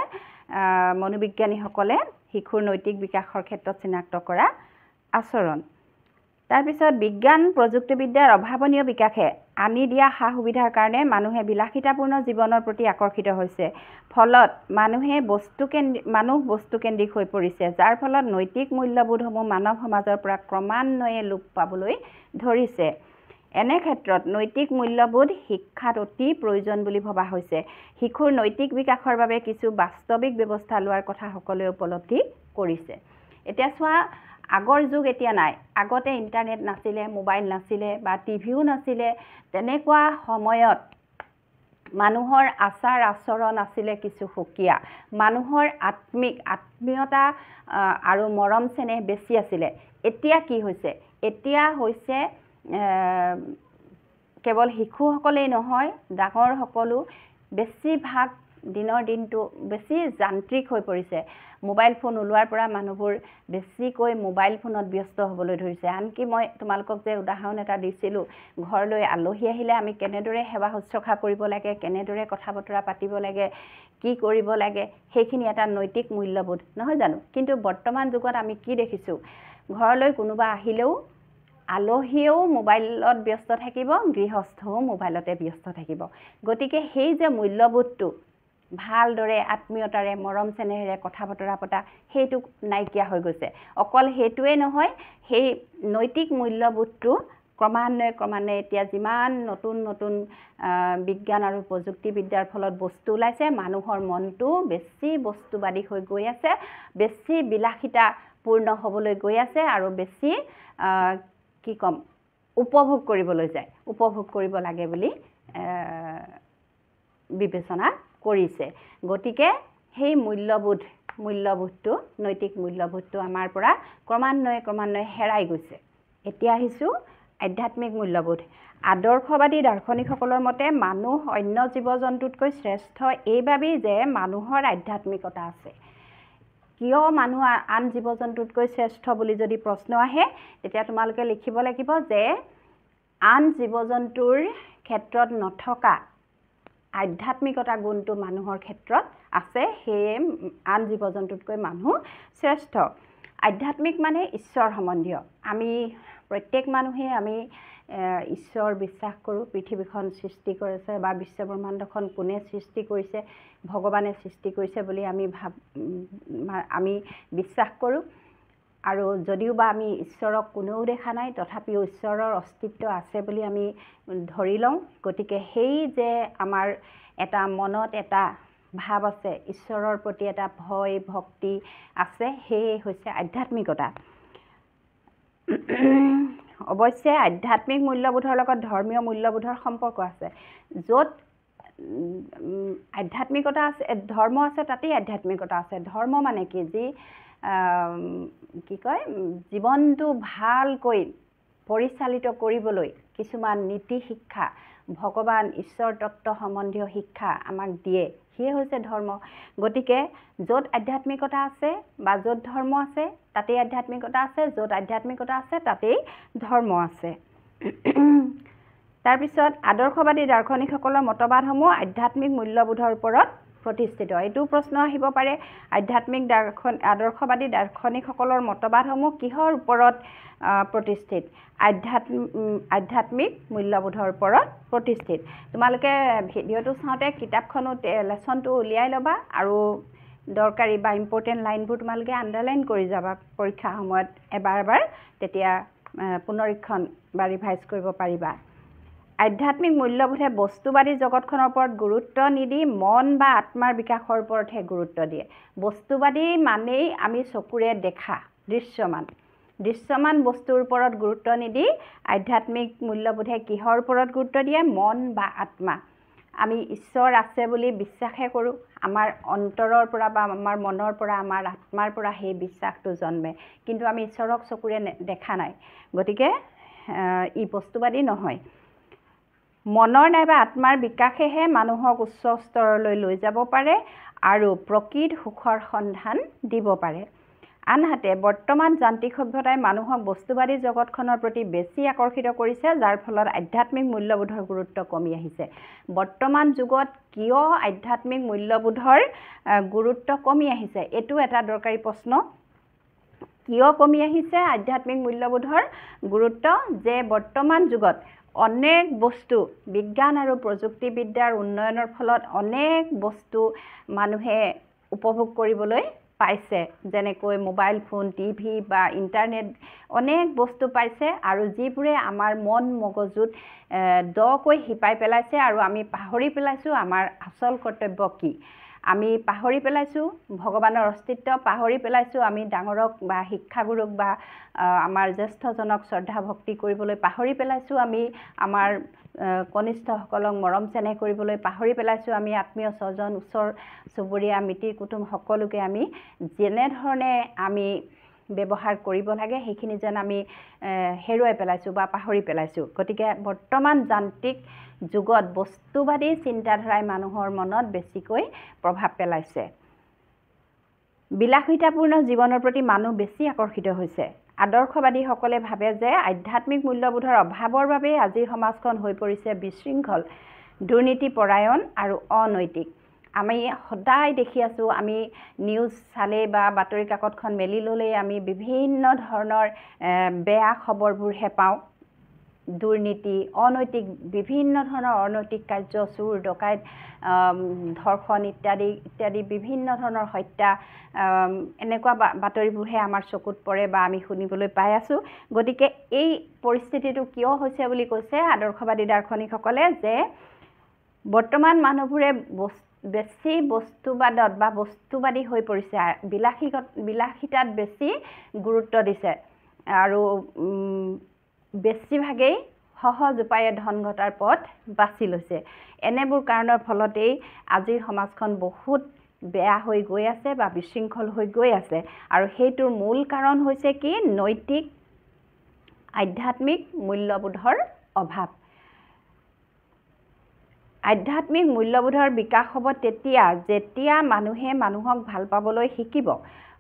Speaker 1: মনোবিজ্ঞানীসকলে শিশুৰ নৈতিক বিকাশৰ ক্ষেত্ৰত চিনাক্ত কৰা আচৰণ। তাৰপিছত বিজ্ঞান প্ৰযুক্তিবিদ্যাৰ অভাৱনীয় বিকাশে আনি দিয়া সা সুবিধাৰ কাৰণে মানুহে বিলাসিতাপূৰ্ণ জীৱনৰ প্ৰতি আকৰ্ষিত হৈছে। ফলত মানুহ বস্তুকেন্দ্ৰিক হৈ পৰিছে, যাৰ ফলত নৈতিক মূল্যবোধসমূহ মানৱ সমাজৰ পৰা ক্ৰমান্বয়ে লোপ পাবলৈ ধৰিছে। এনে ক্ষেত্ৰত নৈতিক মূল্যবোধ শিক্ষাত অতি প্ৰয়োজন বুলি ভবা হৈছে। শিশুৰ নৈতিক বিকাশৰ বাবে কিছু বাস্তৱিক ব্যৱস্থা লোৱাৰ কথা সকলোৱে উপলব্ধি কৰিছে। এতিয়া চোৱা, আগৰ যুগ এতিয়া নাই। আগতে ইণ্টাৰনেট নাছিলে, মোবাইল নাছিলে বা টিভিও নাছিলে। তেনেকুৱা সময়ত মানুহৰ আচাৰ আচৰণ আছিলে কিছু সুকীয়া। মানুহৰ আত্মীয়তা আৰু মৰম চেনেহ বেছি আছিলে। এতিয়া কি হৈছে? এতিয়া হৈছে কেৱল শিশুসকলেই নহয়, ডাঙৰ সকলো বেছিভাগ দিনৰ দিনটো বেছি যান্ত্ৰিক হৈ পৰিছে। মোবাইল ফোন ওলোৱাৰ পৰা মানুহবোৰ বেছিকৈ মোবাইল ফোনত ব্যস্ত হ'বলৈ ধৰিছে। আনকি মই তোমালোকক যে উদাহৰণ এটা দিছিলোঁ, ঘৰলৈ আলহী আহিলে আমি কেনেদৰে সেৱা শুশ্ৰূষা কৰিব লাগে, কেনেদৰে কথা বতৰা পাতিব লাগে, কি কৰিব লাগে, সেইখিনি এটা নৈতিক মূল্যবোধ নহয় জানো? কিন্তু বৰ্তমান যুগত আমি কি দেখিছোঁ? ঘৰলৈ কোনোবা আহিলেও আলহীয়েও মোবাইলত ব্যস্ত থাকিব, গৃহস্থও মোবাইলতে ব্যস্ত থাকিব। গতিকে সেই যে মূল্যবোধটো, ভালদৰে আত্মীয়তাৰে মৰম চেনেহেৰে কথা বতৰা পতা, সেইটো নাইকিয়া হৈ গৈছে। অকল সেইটোৱে নহয়, সেই নৈতিক মূল্যবোধটো ক্ৰমান্বয়ে এতিয়া যিমান নতুন নতুন বিজ্ঞান আৰু প্ৰযুক্তিবিদ্যাৰ ফলত বস্তু ওলাইছে, মানুহৰ মনটো বেছি বস্তুবাদী হৈ গৈ আছে, বেছি বিলাসিতাপূৰ্ণ হ'বলৈ গৈ আছে আৰু বেছি উপভোগ কৰিবলৈ যায়, উপভোগ কৰিব লাগে বুলি বিবেচনা কৰিছে। গতিকে সেই মূল্যবোধটো, নৈতিক মূল্যবোধটো আমাৰ পৰা ক্ৰমান্বয়ে হেৰাই গৈছে। এতিয়া আহিছোঁ আধ্যাত্মিক মূল্যবোধ। আদৰ্শবাদী দাৰ্শনিকসকলৰ মতে মানুহ অন্য জীৱ জন্তুতকৈ শ্ৰেষ্ঠ এইবাবেই যে মানুহৰ আধ্যাত্মিকতা আছে। কিয় মানুহ আন জীৱ জন্তুতকৈ শ্ৰেষ্ঠ বুলি যদি প্ৰশ্ন আহে, তেতিয়া তোমালোকে লিখিব লাগিব যে আন জীৱ জন্তুৰ ক্ষেত্ৰত নথকা আধ্যাত্মিকতা গুণটো মানুহৰ ক্ষেত্ৰত আছে, সেয়ে আন জীৱ জন্তুতকৈ মানুহ শ্ৰেষ্ঠ। আধ্যাত্মিক মানে ঈশ্বৰ সম্বন্ধীয়। আমি প্ৰত্যেক মানুহে আমি ঈশ্বৰ বিশ্বাস কৰোঁ। পৃথিৱীখন সৃষ্টি কৰিছে বা বিশ্বব্ৰহ্মাণ্ডখন কোনে সৃষ্টি কৰিছে, ভগৱানে সৃষ্টি কৰিছে বুলি আমি বিশ্বাস কৰোঁ। আৰু যদিও বা আমি ঈশ্বৰক কোনেও দেখা নাই, তথাপিও ঈশ্বৰৰ অস্তিত্ব আছে বুলি আমি ধৰি লওঁ। গতিকে সেই যে আমাৰ এটা মনত এটা ভাৱ আছে, ঈশ্বৰৰ প্ৰতি এটা ভয় ভক্তি আছে, সেয়ে হৈছে আধ্যাত্মিকতা। অৱশ্যে আধ্যাত্মিক মূল্যবোধৰ লগত ধৰ্মীয় মূল্যবোধৰ সম্পৰ্ক আছে। য'ত আধ্যাত্মিকতা আছে, ধৰ্ম আছে, তাতেই আধ্যাত্মিকতা আছে। ধৰ্ম মানে কি? জীৱনটো ভালকৈ পৰিচালিত কৰিবলৈ কিছুমান নীতি শিক্ষা, ভগৱান ঈশ্বৰ তত্ত্ব সম্বন্ধীয় শিক্ষা আমাক দিয়ে, সেয়ে হৈছে ধৰ্ম। গতিকে য'ত আধ্যাত্মিকতা আছে বা য'ত ধৰ্ম আছে তাতেই আধ্যাত্মিকতা আছে, য'ত আধ্যাত্মিকতা আছে তাতেই ধৰ্ম আছে। তাৰপিছত আদৰ্শবাদী দাৰ্শনিকসকলৰ মতবাদসমূহ আধ্যাত্মিক মূল্যবোধৰ ওপৰত প্ৰতিষ্ঠিত। এইটো প্ৰশ্ন আহিব পাৰে, আদৰ্শবাদী দাৰ্শনিকসকলৰ মতবাদসমূহ কিহৰ ওপৰত প্ৰতিষ্ঠিত? আধ্যাত্মিক মূল্যবোধৰ ওপৰত প্ৰতিষ্ঠিত। তোমালোকে ভিডিঅ'টো চাওঁতে কিতাপখনো লেচনটো উলিয়াই ল'বা আৰু দৰকাৰী বা ইম্পৰ্টেণ্ট লাইনবোৰ তোমালোকে আণ্ডাৰলাইন কৰি যাবা পৰীক্ষাৰ সময়ত এবাৰ তেতিয়া পুনৰীক্ষণ বা ৰিভাইজ কৰিব পাৰিবা। আধ্যাত্মিক মূল্যবোধে বস্তুবাদী জগতখনৰ ওপৰত গুৰুত্ব নিদি মন বা আত্মাৰ বিকাশৰ ওপৰতহে গুৰুত্ব দিয়ে। বস্তুবাদী মানেই আমি চকুৰে দেখা দৃশ্যমান বস্তুৰ ওপৰত গুৰুত্ব নিদি আধ্যাত্মিক মূল্যবোধে কিহৰ ওপৰত গুৰুত্ব দিয়ে? মন বা আত্মা। আমি ঈশ্বৰ আছে বুলি বিশ্বাসহে কৰোঁ। আমাৰ অন্তৰৰ পৰা বা আমাৰ মনৰ পৰা আমাৰ আত্মাৰ পৰা সেই বিশ্বাসটো জন্মে, কিন্তু আমি ঈশ্বৰক চকুৰে দেখা নাই, গতিকে ই বস্তুবাদী নহয়। মনৰ নাইবা আত্মাৰ বিকাশেহে মানুহক উচ্চ স্তৰলৈ লৈ যাব পাৰে আৰু প্ৰকৃত সুখৰ সন্ধান দিব পাৰে। আনহাতে বৰ্তমান যান্ত্ৰিক সভ্যতাই মানুহক বস্তুবাদী জগতখনৰ প্ৰতি বেছি আকৰ্ষিত কৰিছে, যাৰ ফলত আধ্যাত্মিক মূল্যবোধৰ গুৰুত্ব কমি আহিছে। বৰ্তমান যুগত কিয় আধ্যাত্মিক মূল্যবোধৰ গুৰুত্ব কমি আহিছে? এইটো এটা দৰকাৰী প্ৰশ্ন। কিয় কমি আহিছে আধ্যাত্মিক মূল্যবোধৰ গুৰুত্ব? যে বৰ্তমান যুগত অনেক বস্তু বিজ্ঞান আৰু প্ৰযুক্তিবিদ্যাৰ উন্নয়নৰ ফলত অনেক বস্তু মানুহে উপভোগ কৰিবলৈ পাইছে, যেনেকৈ মোবাইল ফোন, টিভি বা ইণ্টাৰনেট, অনেক বস্তু পাইছে আৰু যিবোৰে আমাৰ মন মগজুত দকৈ শিপাই পেলাইছে আৰু আমি পাহৰি পেলাইছোঁ আমাৰ আচল কৰ্তব্য কি। আমি পাহৰি পেলাইছোঁ ভগৱানৰ অস্তিত্ব, পাহৰি পেলাইছোঁ আমি ডাঙৰক বা শিক্ষাগুৰুক বা আমাৰ জ্যেষ্ঠজনক শ্ৰদ্ধা ভক্তি কৰিবলৈ পাহৰি পেলাইছোঁ, আমি আমাৰ কনিষ্ঠসকলক মৰম চেনেহ কৰিবলৈ পাহৰি পেলাইছোঁ, আমি আত্মীয় স্বজন ওচৰ চুবুৰীয়া মিতিৰ কুটুম সকলোকে আমি যেনেধৰণে আমি ব্যৱহাৰ কৰিব লাগে সেইখিনি যেন আমি হেৰুৱাই পেলাইছোঁ বা পাহৰি পেলাইছোঁ। গতিকে বৰ্তমান যান্ত্ৰিক যুগত বস্তুবাদী চিন্তাধাৰাই মানুহৰ মনত বেছিকৈ প্ৰভাৱ পেলাইছে। বিলাসিতাপূৰ্ণ জীৱনৰ প্ৰতি মানুহ বেছি আকৰ্ষিত হৈছে। আদৰ্শবাদীসকলে ভাবে যে আধ্যাত্মিক মূল্যবোধৰ অভাৱৰ বাবেই আজিৰ সমাজখন হৈ পৰিছে বিশৃংখল, দুৰ্নীতিপৰায়ণ আৰু অনৈতিক। আমি সদায় দেখি আছোঁ, আমি নিউজ চালেই বা বাতৰি কাকতখন মেলি ল'লেই আমি বিভিন্ন ধৰণৰ বেয়া খবৰবোৰহে পাওঁ। দুৰ্নীতি, অনৈতিক, বিভিন্ন ধৰণৰ অনৈতিক কাৰ্য, চুৰ ডকাইত, ধৰ্ষণ ইত্যাদি বিভিন্ন ধৰণৰ হত্যা, এনেকুৱা বাতৰিবোৰহে আমাৰ চকুত পৰে বা আমি শুনিবলৈ পাই আছোঁ। গতিকে এই পৰিস্থিতিটো কিয় হৈছে বুলি কৈছে আদৰ্শবাদী দাৰ্শনিকসকলে, যে বৰ্তমান মানুহবোৰে বেছি বস্তুবাদত বা বস্তুবাদী হৈ পৰিছে, বিলাসিতাত বেছি গুৰুত্ব দিছে আৰু বেছিভাগেই সহজ উপায়ে ধন ঘটাৰ পথ বাছি লৈছে। এনেবোৰ কাৰণৰ ফলতেই আজিৰ সমাজখন বহুত বেয়া হৈ গৈ আছে বা বিশৃংখল হৈ গৈ আছে, আৰু সেইটোৰ মূল কাৰণ হৈছে কি? নৈতিক আধ্যাত্মিক মূল্যবোধৰ অভাৱ। আধ্যাত্মিক মূল্যবোধৰ বিকাশ হ'ব তেতিয়া যেতিয়া মানুহে মানুহক ভাল পাবলৈ শিকিব।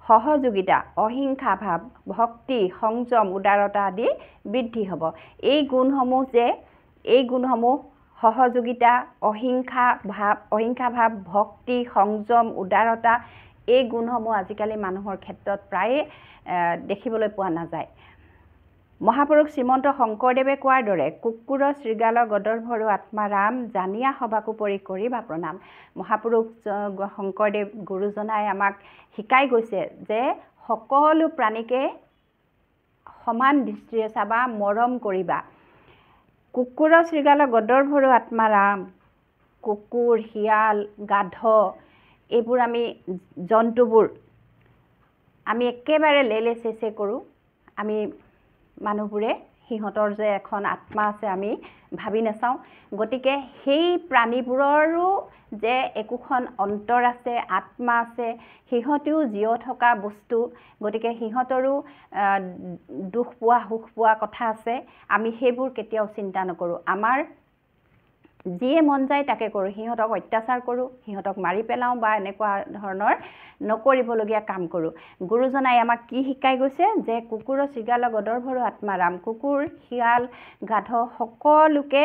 Speaker 1: সহযোগিতা, অহিংসা ভাৱ, ভক্তি, সংযম, উদাৰতা আদি বৃদ্ধি হ'ব। এই গুণসমূহ সহযোগিতা, অহিংসা ভাৱ, ভক্তি, সংযম, উদাৰতা, এই গুণসমূহ আজিকালি মানুহৰ ক্ষেত্ৰত প্ৰায়ে দেখিবলৈ পোৱা নাযায়। মহাপুৰুষ শ্ৰীমন্ত শংকৰদেৱে কোৱাৰ দৰে কুকুৰ শৃগাল গদৰ্ভৰো আত্মা ৰাম, জানিয়া সবাকো পৰি কৰিবা প্ৰণাম। মহাপুৰুষ শংকৰদেৱ গুৰুজনাই আমাক শিকাই গৈছে যে সকলো প্ৰাণীকে সমান দৃষ্টিৰে চাবা, মৰম কৰিবা। কুকুৰ শৃগাল গদৰ্ভৰো আত্মা ৰাম, কুকুৰ, শিয়াল, গাধ, এইবোৰ আমি জন্তুবোৰ আমি একেবাৰে লেলে চেচে কৰোঁ। আমি মানুহবোৰে সিহঁতৰ যে এখন আত্মা আছে আমি ভাবি নাচাওঁ। গতিকে সেই প্ৰাণীবোৰৰো যে একোখন অন্তৰ আছে, আত্মা আছে, সিহঁতেও জীৱ থকা বস্তু, গতিকে সিহঁতৰো দুখ পোৱা সুখ পোৱা কথা আছে। আমি সেইবোৰ কেতিয়াও চিন্তা নকৰোঁ। আমাৰ যিয়ে মন যায় তাকে কৰোঁ, সিহঁতক অত্যাচাৰ কৰোঁ, সিহঁতক মাৰি পেলাওঁ বা এনেকুৱা ধৰণৰ নকৰিবলগীয়া কাম কৰোঁ। গুৰুজনাই আমাক কি শিকাই গৈছে? যে কুকুৰ শৃগাল গদৰ্ভৰো আত্মা ৰাম, কুকুৰ, শিয়াল, গাধ সকলোকে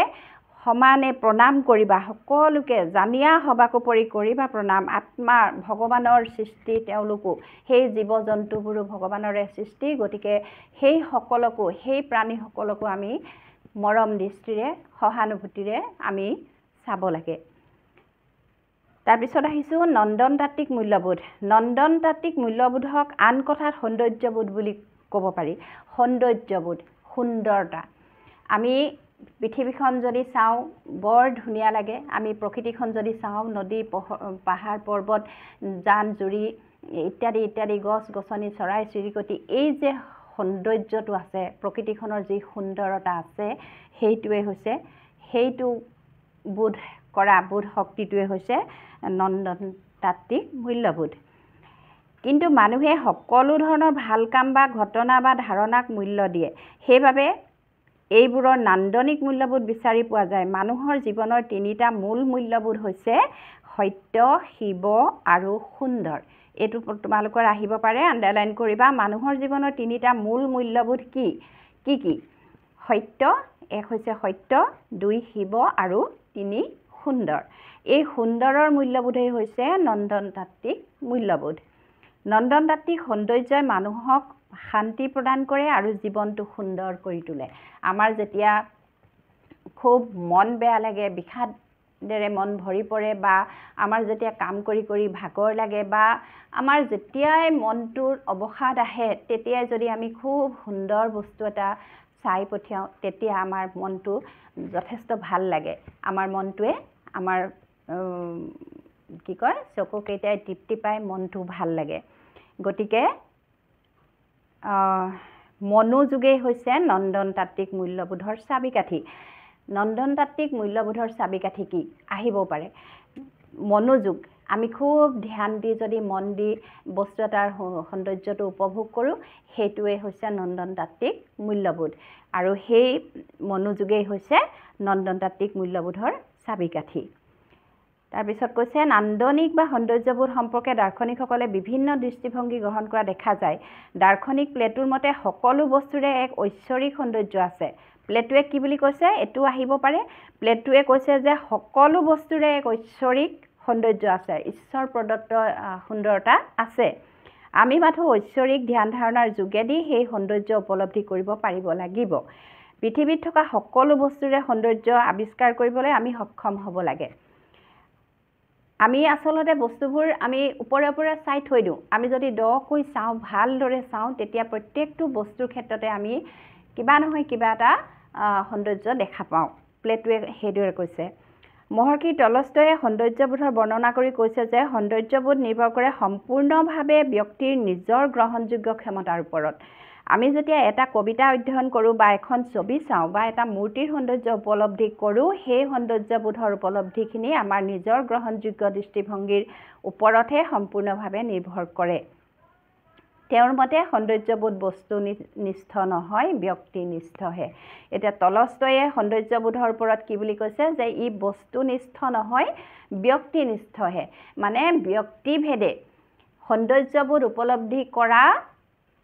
Speaker 1: সমানে প্ৰণাম কৰিবা, সকলোকে জানিয়া সবাকো পৰি কৰিবা প্ৰণাম। আত্মা ভগৱানৰ সৃষ্টি, তেওঁলোকো সেই জীৱ জন্তুবোৰো ভগৱানৰে সৃষ্টি। গতিকে সেই প্ৰাণীসকলকো আমি মৰম দৃষ্টিৰে, সহানুভূতিৰে আমি চাব লাগে। তাৰপিছত আহিছোঁ নন্দনতাত্ত্বিক মূল্যবোধ। নন্দনতাত্ত্বিক মূল্যবোধক আন কথাত সৌন্দৰ্যবোধ বুলি ক'ব পাৰি। সৌন্দৰ্যবোধ, সুন্দৰতা। আমি পৃথিৱীখন যদি চাওঁ বৰ ধুনীয়া লাগে। আমি প্ৰকৃতিখন যদি চাওঁ নদী পাহাৰ পৰ্বত জান জুৰি ইত্যাদি ইত্যাদি গছ গছনি চৰাই চিৰিকটি এই যে সৌন্দৰ্যটো আছে প্ৰকৃতিখনৰ যি সুন্দৰতা আছে সেইটোৱে হৈছে সেইটো বোধ কৰা বোধ শক্তিটোৱে হৈছে নন্দনতাত্ত্বিক মূল্যবোধ। কিন্তু মানুহে সকলো ধৰণৰ ভাল কাম বা ঘটনা বা ধাৰণাক মূল্য দিয়ে। সেইবাবে এইবোৰৰ নান্দনিক মূল্যবোধ বিচাৰি পোৱা যায়। মানুহৰ জীৱনৰ তিনিটা মূল মূল্যবোধ হৈছে সত্য, শিৱ আৰু সুন্দৰ। এইটো তোমালোকৰ আহিব পাৰে, আণ্ডাৰলাইন কৰিবা। মানুহৰ জীৱনৰ তিনিটা মূল মূল্যবোধ কি কি? সত্য, এক হৈছে সত্য, দুই শিৱ আৰু তিনি সুন্দৰ। এই সুন্দৰৰ মূল্যবোধেই হৈছে নন্দনতাত্ত্বিক মূল্যবোধ। নন্দনতাত্ত্বিক সৌন্দৰ্যই মানুহক শান্তি প্ৰদান কৰে আৰু জীৱনটো সুন্দৰ কৰি তোলে। আমাৰ যেতিয়া খুব মন বেয়া লাগে, বিষাদেৰে মন ভৰি পৰে বা আমাৰ যেতিয়া কাম কৰি কৰি ভাগৰ লাগে বা আমাৰ যেতিয়াই মনটোৰ অৱসাদ আহে তেতিয়াই যদি আমি খুব সুন্দৰ বস্তু এটা চাই পঠিয়াওঁ তেতিয়া আমাৰ মনটো যথেষ্ট ভাল লাগে। আমাৰ মনটোৱে আমাৰ কি কয় চকুকেইটাই তৃপ্তি পাই মনটো ভাল লাগে। গতিকে মনোযোগেই হৈছে নন্দনতাত্ত্বিক মূল্যবোধৰ চাবিকাঠি। নন্দনতাত্ত্বিক মূল্যবোধৰ চাবিকাঠি কি আহিব পাৰে? মনোযোগ। আমি খুব ধ্যান দি যদি মন দি বস্তু এটাৰ সৌন্দৰ্যটো উপভোগ কৰোঁ সেইটোৱে হৈছে নন্দনতাত্ত্বিক মূল্যবোধ। আৰু সেই মনোযোগেই হৈছে নন্দনতাত্ত্বিক মূল্যবোধৰ চাবিকাঠি। তাৰপিছত কৈছে নান্দনিক বা সৌন্দৰ্যবোধ সম্পৰ্কে দাৰ্শনিকসকলে বিভিন্ন দৃষ্টিভংগী গ্ৰহণ কৰা দেখা যায়। দাৰ্শনিক প্লেটোৰ মতে সকলো বস্তুৰে এক ঐশ্বৰিক সৌন্দৰ্য আছে। প্লেটোৱে কি বুলি কৈছে এইটো আহিব পাৰে। প্লেটোৱে কৈছে যে সকলো বস্তুৰে এক ঐশ্বৰিক সৌন্দৰ্য আছে, ঈশ্বৰ প্ৰদত্ত সুন্দৰতা আছে। আমি মাথো ঐশ্বৰিক ধ্যান ধাৰণাৰ যোগেদি সেই সৌন্দৰ্য উপলব্ধি কৰিব পাৰিব লাগিব। পৃথিৱীত থকা সকলো বস্তুৰে সৌন্দৰ্য আৱিষ্কাৰ কৰিবলৈ আমি সক্ষম হ'ব লাগে। আমি আচলতে বস্তুবোৰ আমি ওপৰে ওপৰে চাই থৈ দিওঁ। আমি যদি দকৈ চাওঁ, ভালদৰে চাওঁ, তেতিয়া প্ৰত্যেকটো বস্তুৰ ক্ষেত্ৰতে আমি কিবা নহয় কিবা এটা সৌন্দৰ্য দেখা পাওঁ। প্লেটোৱে সেইদৰে কৈছে। মহৰ্ষি টলষ্টয়ে সৌন্দৰ্যবোধৰ বৰ্ণনা কৰি কৈছে যে সৌন্দৰ্যবোধ নিৰ্ভৰ কৰে সম্পূৰ্ণভাৱে ব্যক্তিৰ নিজৰ গ্ৰহণযোগ্য ক্ষমতাৰ ওপৰত। আমি যেতিয়া এটা কবিতা অধ্যয়ন কৰোঁ বা এখন ছবি চাওঁ বা এটা মূৰ্তিৰ সৌন্দৰ্য উপলব্ধি কৰোঁ সেই সৌন্দৰ্যবোধৰ উপলব্ধিখিনি আমাৰ নিজৰ গ্ৰহণযোগ্য দৃষ্টিভংগীৰ ওপৰতহে সম্পূৰ্ণভাৱে নিৰ্ভৰ কৰে। তেওঁৰ মতে সৌন্দৰ্যবোধ বস্তুনিষ্ঠ নহয়, ব্যক্তিনিষ্ঠহে। এতিয়া টলষ্টয়ে সৌন্দৰ্যবোধৰ ওপৰত কি বুলি কৈছে যে ই বস্তুনিষ্ঠ নহয়, ব্যক্তিনিষ্ঠহে। মানে ব্যক্তিভেদে সৌন্দৰ্যবোধ উপলব্ধি কৰা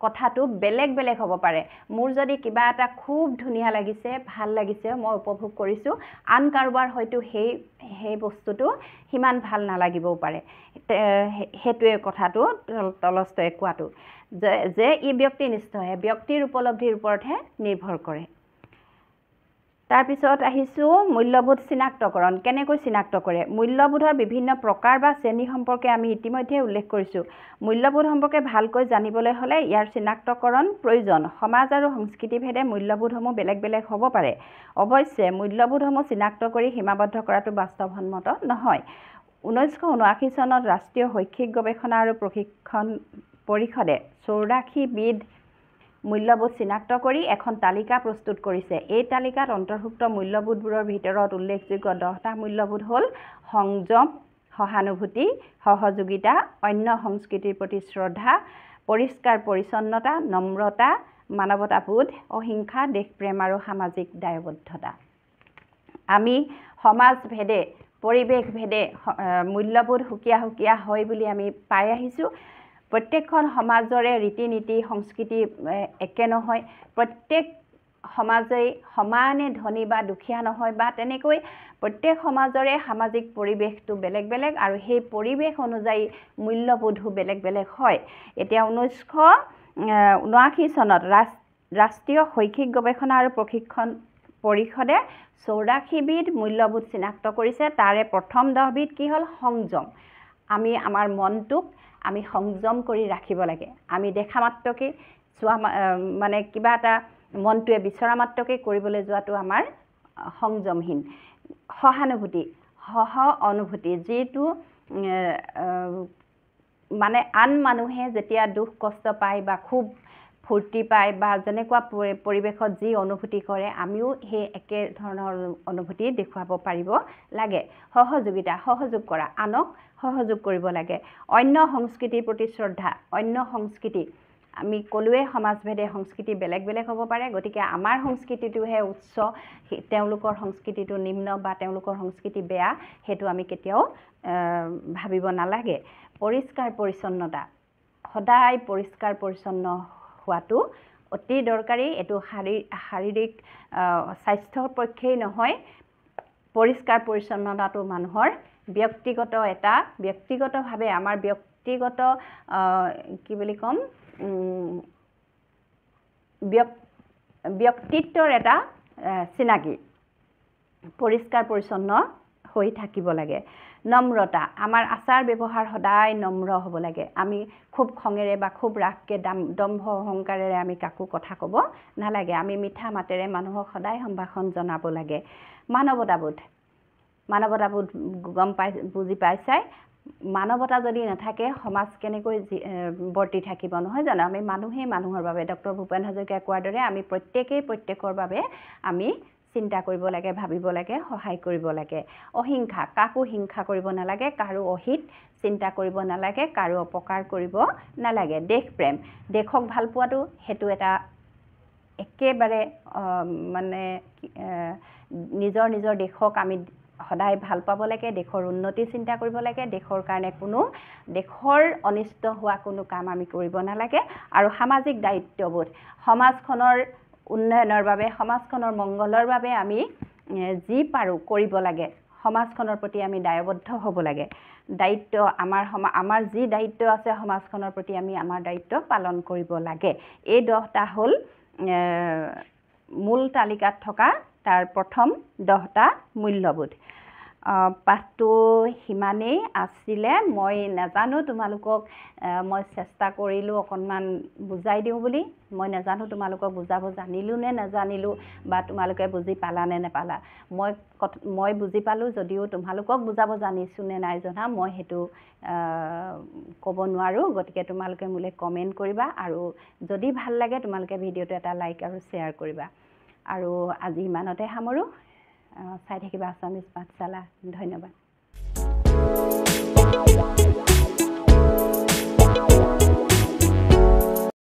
Speaker 1: কথাটো বেলেগ বেলেগ হ'ব পাৰে। মোৰ যদি কিবা এটা খুব ধুনীয়া লাগিছে, ভাল লাগিছে, মই উপভোগ কৰিছোঁ, আন কাৰোবাৰ হয়তো সেই বস্তুটো সিমান ভাল নালাগিবও পাৰে। সেইটোৱে কথাটো টলষ্টয়ে কোৱাটো যে ই ব্যক্তিনিষ্ঠহে, ব্যক্তিৰ উপলব্ধিৰ ওপৰতহে নিৰ্ভৰ কৰে। তাৰপিছত আহিছোঁ মূল্যবোধ চিনাক্তকৰণ। কেনেকৈ চিনাক্ত কৰে? মূল্যবোধৰ বিভিন্ন প্ৰকাৰ বা শ্ৰেণী সম্পৰ্কে আমি ইতিমধ্যে উল্লেখ কৰিছোঁ। মূল্যবোধ সম্পৰ্কে ভালকৈ জানিবলৈ হ'লে ইয়াৰ চিনাক্তকৰণ প্ৰয়োজন। সমাজ আৰু সংস্কৃতিভেদে মূল্যবোধসমূহ বেলেগ বেলেগ হ'ব পাৰে। অৱশ্যে মূল্যবোধসমূহ চিনাক্ত কৰি সীমাবদ্ধ কৰাটো বাস্তৱসন্মত নহয়। 1979 চনত ৰাষ্ট্ৰীয় শৈক্ষিক গৱেষণা আৰু প্ৰশিক্ষণ পৰিষদে 84 বিধ মূল্যবোধ চিনাক্ত কৰি এখন তালিকা প্ৰস্তুত কৰিছে। এই তালিকাত অন্তৰ্ভুক্ত মূল্যবোধবোৰৰ ভিতৰত উল্লেখযোগ্য 10টা মূল্যবোধ হ'ল সংযম, সহানুভূতি, সহযোগিতা, অন্য সংস্কৃতিৰ প্ৰতি শ্ৰদ্ধা, পৰিষ্কাৰ পৰিচ্ছন্নতা, নম্ৰতা, মানৱতাবোধ, অহিংসা, দেশপ্ৰেম আৰু সামাজিক দায়বদ্ধতা। আমি সমাজভেদে পৰিৱেশভেদে মূল্যবোধ সুকীয়া সুকীয়া হয় বুলি আমি পাই আহিছোঁ। প্ৰত্যেকখন সমাজৰে ৰীতি নীতি সংস্কৃতি একে নহয়। প্ৰত্যেক সমাজেই সমানে ধনী বা দুখীয়া নহয় বা তেনেকৈ প্ৰত্যেক সমাজৰে সামাজিক পৰিৱেশটো বেলেগ বেলেগ আৰু সেই পৰিৱেশ অনুযায়ী মূল্যবোধো বেলেগ বেলেগ হয়। এতিয়া 1979 চনত ৰাষ্ট্ৰীয় শৈক্ষিক গৱেষণা আৰু প্ৰশিক্ষণ পৰিষদে 84 বিধ মূল্যবোধ চিনাক্ত কৰিছে। তাৰে প্ৰথম 10 বিধ কি হ'ল? সংযম। আমি আমাৰ মনটোক আমি সংযম কৰি ৰাখিব লাগে। আমি দেখা মাত্ৰকে মানে কিবা এটা মনটোৱে বিচৰা মাত্ৰকে কৰিবলৈ যোৱাটো আমাৰ সংযমহীন। সহানুভূতি, সহ অনুভূতি, যিটো মানে আন মানুহে যেতিয়া দুখ কষ্ট পায় বা খুব ফূৰ্তি পায় বা যেনেকুৱা পৰিৱেশত যি অনুভূতি কৰে আমিও সেই একে ধৰণৰ অনুভূতি দেখুৱাব পাৰিব লাগে। সহযোগিতা, সহযোগ কৰা, আনক সহযোগ কৰিব লাগে। অন্য সংস্কৃতিৰ প্ৰতি শ্ৰদ্ধা, অন্য সংস্কৃতি, আমি ক'লোৱে সমাজভেদে সংস্কৃতি বেলেগ বেলেগ হ'ব পাৰে, গতিকে আমাৰ সংস্কৃতিটোহে উচ্চ, তেওঁলোকৰ সংস্কৃতিটো নিম্ন বা তেওঁলোকৰ সংস্কৃতি বেয়া, সেইটো আমি কেতিয়াও ভাবিব নালাগে। পৰিষ্কাৰ পৰিচ্ছন্নতা, সদায় পৰিষ্কাৰ পৰিচ্ছন্ন হোৱাটো অতি দৰকাৰী। এইটো শাৰীৰিক স্বাস্থ্যৰ পক্ষেই নহয়, পৰিষ্কাৰ পৰিচ্ছন্নতাটো মানুহৰ ব্যক্তিগতভাৱে আমাৰ ব্যক্তিগত কি বুলি ক'ম, ব্যক্তিত্বৰ এটা চিনাকি। পৰিষ্কাৰ পৰিচ্ছন্ন হৈ থাকিব লাগে। নম্ৰতা, আমাৰ আচাৰ ব্যৱহাৰ সদায় নম্ৰ হ'ব লাগে। আমি খুব খঙেৰে বা খুব ৰাগকৈ দম্ভ অহংকাৰেৰে আমি কাকো কথা ক'ব নালাগে। আমি মিঠা মাতেৰে মানুহক সদায় সম্ভাষণ জনাব লাগে। মানৱতাবোধ, মানৱতাবোধ বুজি পাইছাই। মানৱতা যদি নাথাকে সমাজ কেনেকৈ বৰ্তি থাকিব, নহয় জানো? আমি মানুহেই মানুহৰ বাবে, ডক্টৰ ভূপেন হাজৰিকাই কোৱাৰ দৰে আমি প্ৰত্যেকেই প্ৰত্যেকৰ বাবে আমি চিন্তা কৰিব লাগে, ভাবিব লাগে, সহায় কৰিব লাগে। অহিংসা, কাকো হিংসা কৰিব নালাগে, কাৰো অহিত চিন্তা কৰিব নালাগে, কাৰো অপকাৰ কৰিব নালাগে। দেশপ্ৰেম, দেশক ভাল পোৱাটো সেইটো এটা একেবাৰে মানে নিজৰ দেশক আমি সদায় ভাল পাব লাগে, দেশৰ উন্নতি চিন্তা কৰিব লাগে, দেশৰ কাৰণে দেশৰ অনিষ্ট হোৱা কোনো কাম আমি কৰিব নালাগে। আৰু সামাজিক দায়িত্ববোধ, সমাজখনৰ উন্নয়নৰ বাবে, সমাজখনৰ মংগলৰ বাবে আমি যি পাৰোঁ কৰিব লাগে। সমাজখনৰ প্ৰতি আমি দায়বদ্ধ হ'ব লাগে। দায়িত্ব, আমাৰ যি দায়িত্ব আছে সমাজখনৰ প্ৰতি আমি আমাৰ দায়িত্ব পালন কৰিব লাগে। এই 10টা হ'ল মূল তালিকাত থকা তাৰ প্ৰথম 10টা মূল্যবোধ। পাঠটো সিমানেই আছিলে। মই নাজানো তোমালোকক, মই চেষ্টা কৰিলোঁ অকণমান বুজাই দিওঁ বুলি। মই নাজানো তোমালোকক বুজাব জানিলোঁ নে নাজানিলোঁ, বা তোমালোকে বুজি পালা নে নেপালা। মই বুজি পালোঁ, যদিও তোমালোকক বুজাব জানিছোঁ নে নাই জনা মই সেইটো ক'ব নোৱাৰোঁ। গতিকে তোমালোকে মোলৈ কমেণ্ট কৰিবা, আৰু যদি ভাল লাগে তোমালোকে ভিডিঅ'টো এটা লাইক আৰু শ্বেয়াৰ কৰিবা। আৰু আজি ইমানতে সামৰোঁ। চাই থাকিবা আছামিজ পাঠশালা। ধন্যবাদ।